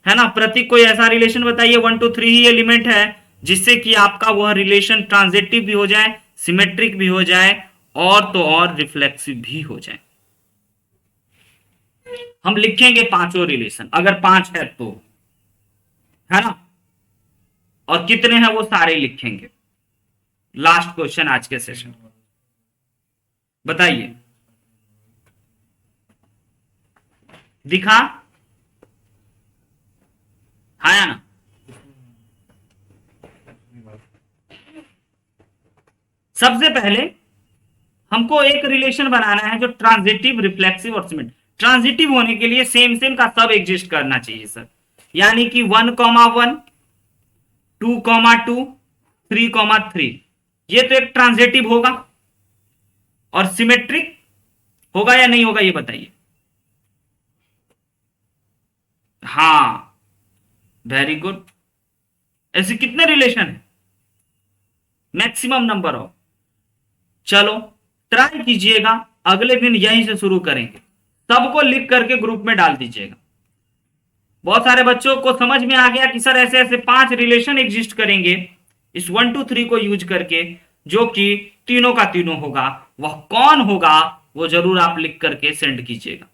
है ना। प्रतीक कोई ऐसा रिलेशन बताइए 1 2 3 ही एलिमेंट है, जिससे कि आपका वह रिलेशन ट्रांजिटिव भी हो जाए, सिमेट्रिक भी हो जाए, और तो और रिफ्लेक्सिव भी हो जाए। हम लिखेंगे पांचों रिलेशन, अगर 5 है तो, है ना, और कितने हैं वो सारे लिखेंगे। लास्ट क्वेश्चन आज के सेशन, बताइए, दिखा, हाँ ना। सबसे पहले हमको एक रिलेशन बनाना है जो ट्रांजिटिव, रिफ्लेक्सिव और सिमेट्रिक। ट्रांजिटिव होने के लिए सेम सेम का सब एग्जिस्ट करना चाहिए सर, यानी कि 1 1 2 2 3 3, ये तो एक ट्रांजिटिव होगा, और सिमेट्रिक होगा या नहीं होगा ये बताइए। हाँ, वेरी गुड। ऐसे कितने रिलेशन है, मैक्सिमम नंबर ऑफ। चलो ट्राई कीजिएगा, अगले दिन यहीं से शुरू करेंगे, सबको लिख करके ग्रुप में डाल दीजिएगा। बहुत सारे बच्चों को समझ में आ गया कि सर ऐसे ऐसे 5 रिलेशन एग्जिस्ट करेंगे इस 1 2 3 को यूज करके, जो कि तीनों का तीनों होगा। वह कौन होगा वो जरूर आप लिख करके सेंड कीजिएगा।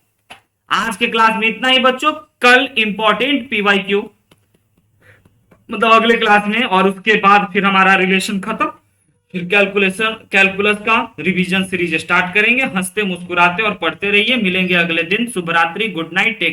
आज के क्लास में इतना ही बच्चों। कल इंपॉर्टेंट पीवाईक्यू मतलब अगले क्लास में, और उसके बाद फिर हमारा रिलेशन खत्म। फिर कैलकुलस का रिवीजन सीरीज स्टार्ट करेंगे। हंसते मुस्कुराते और पढ़ते रहिए। मिलेंगे अगले दिन। शुभ रात्रि, गुड नाइट, टेक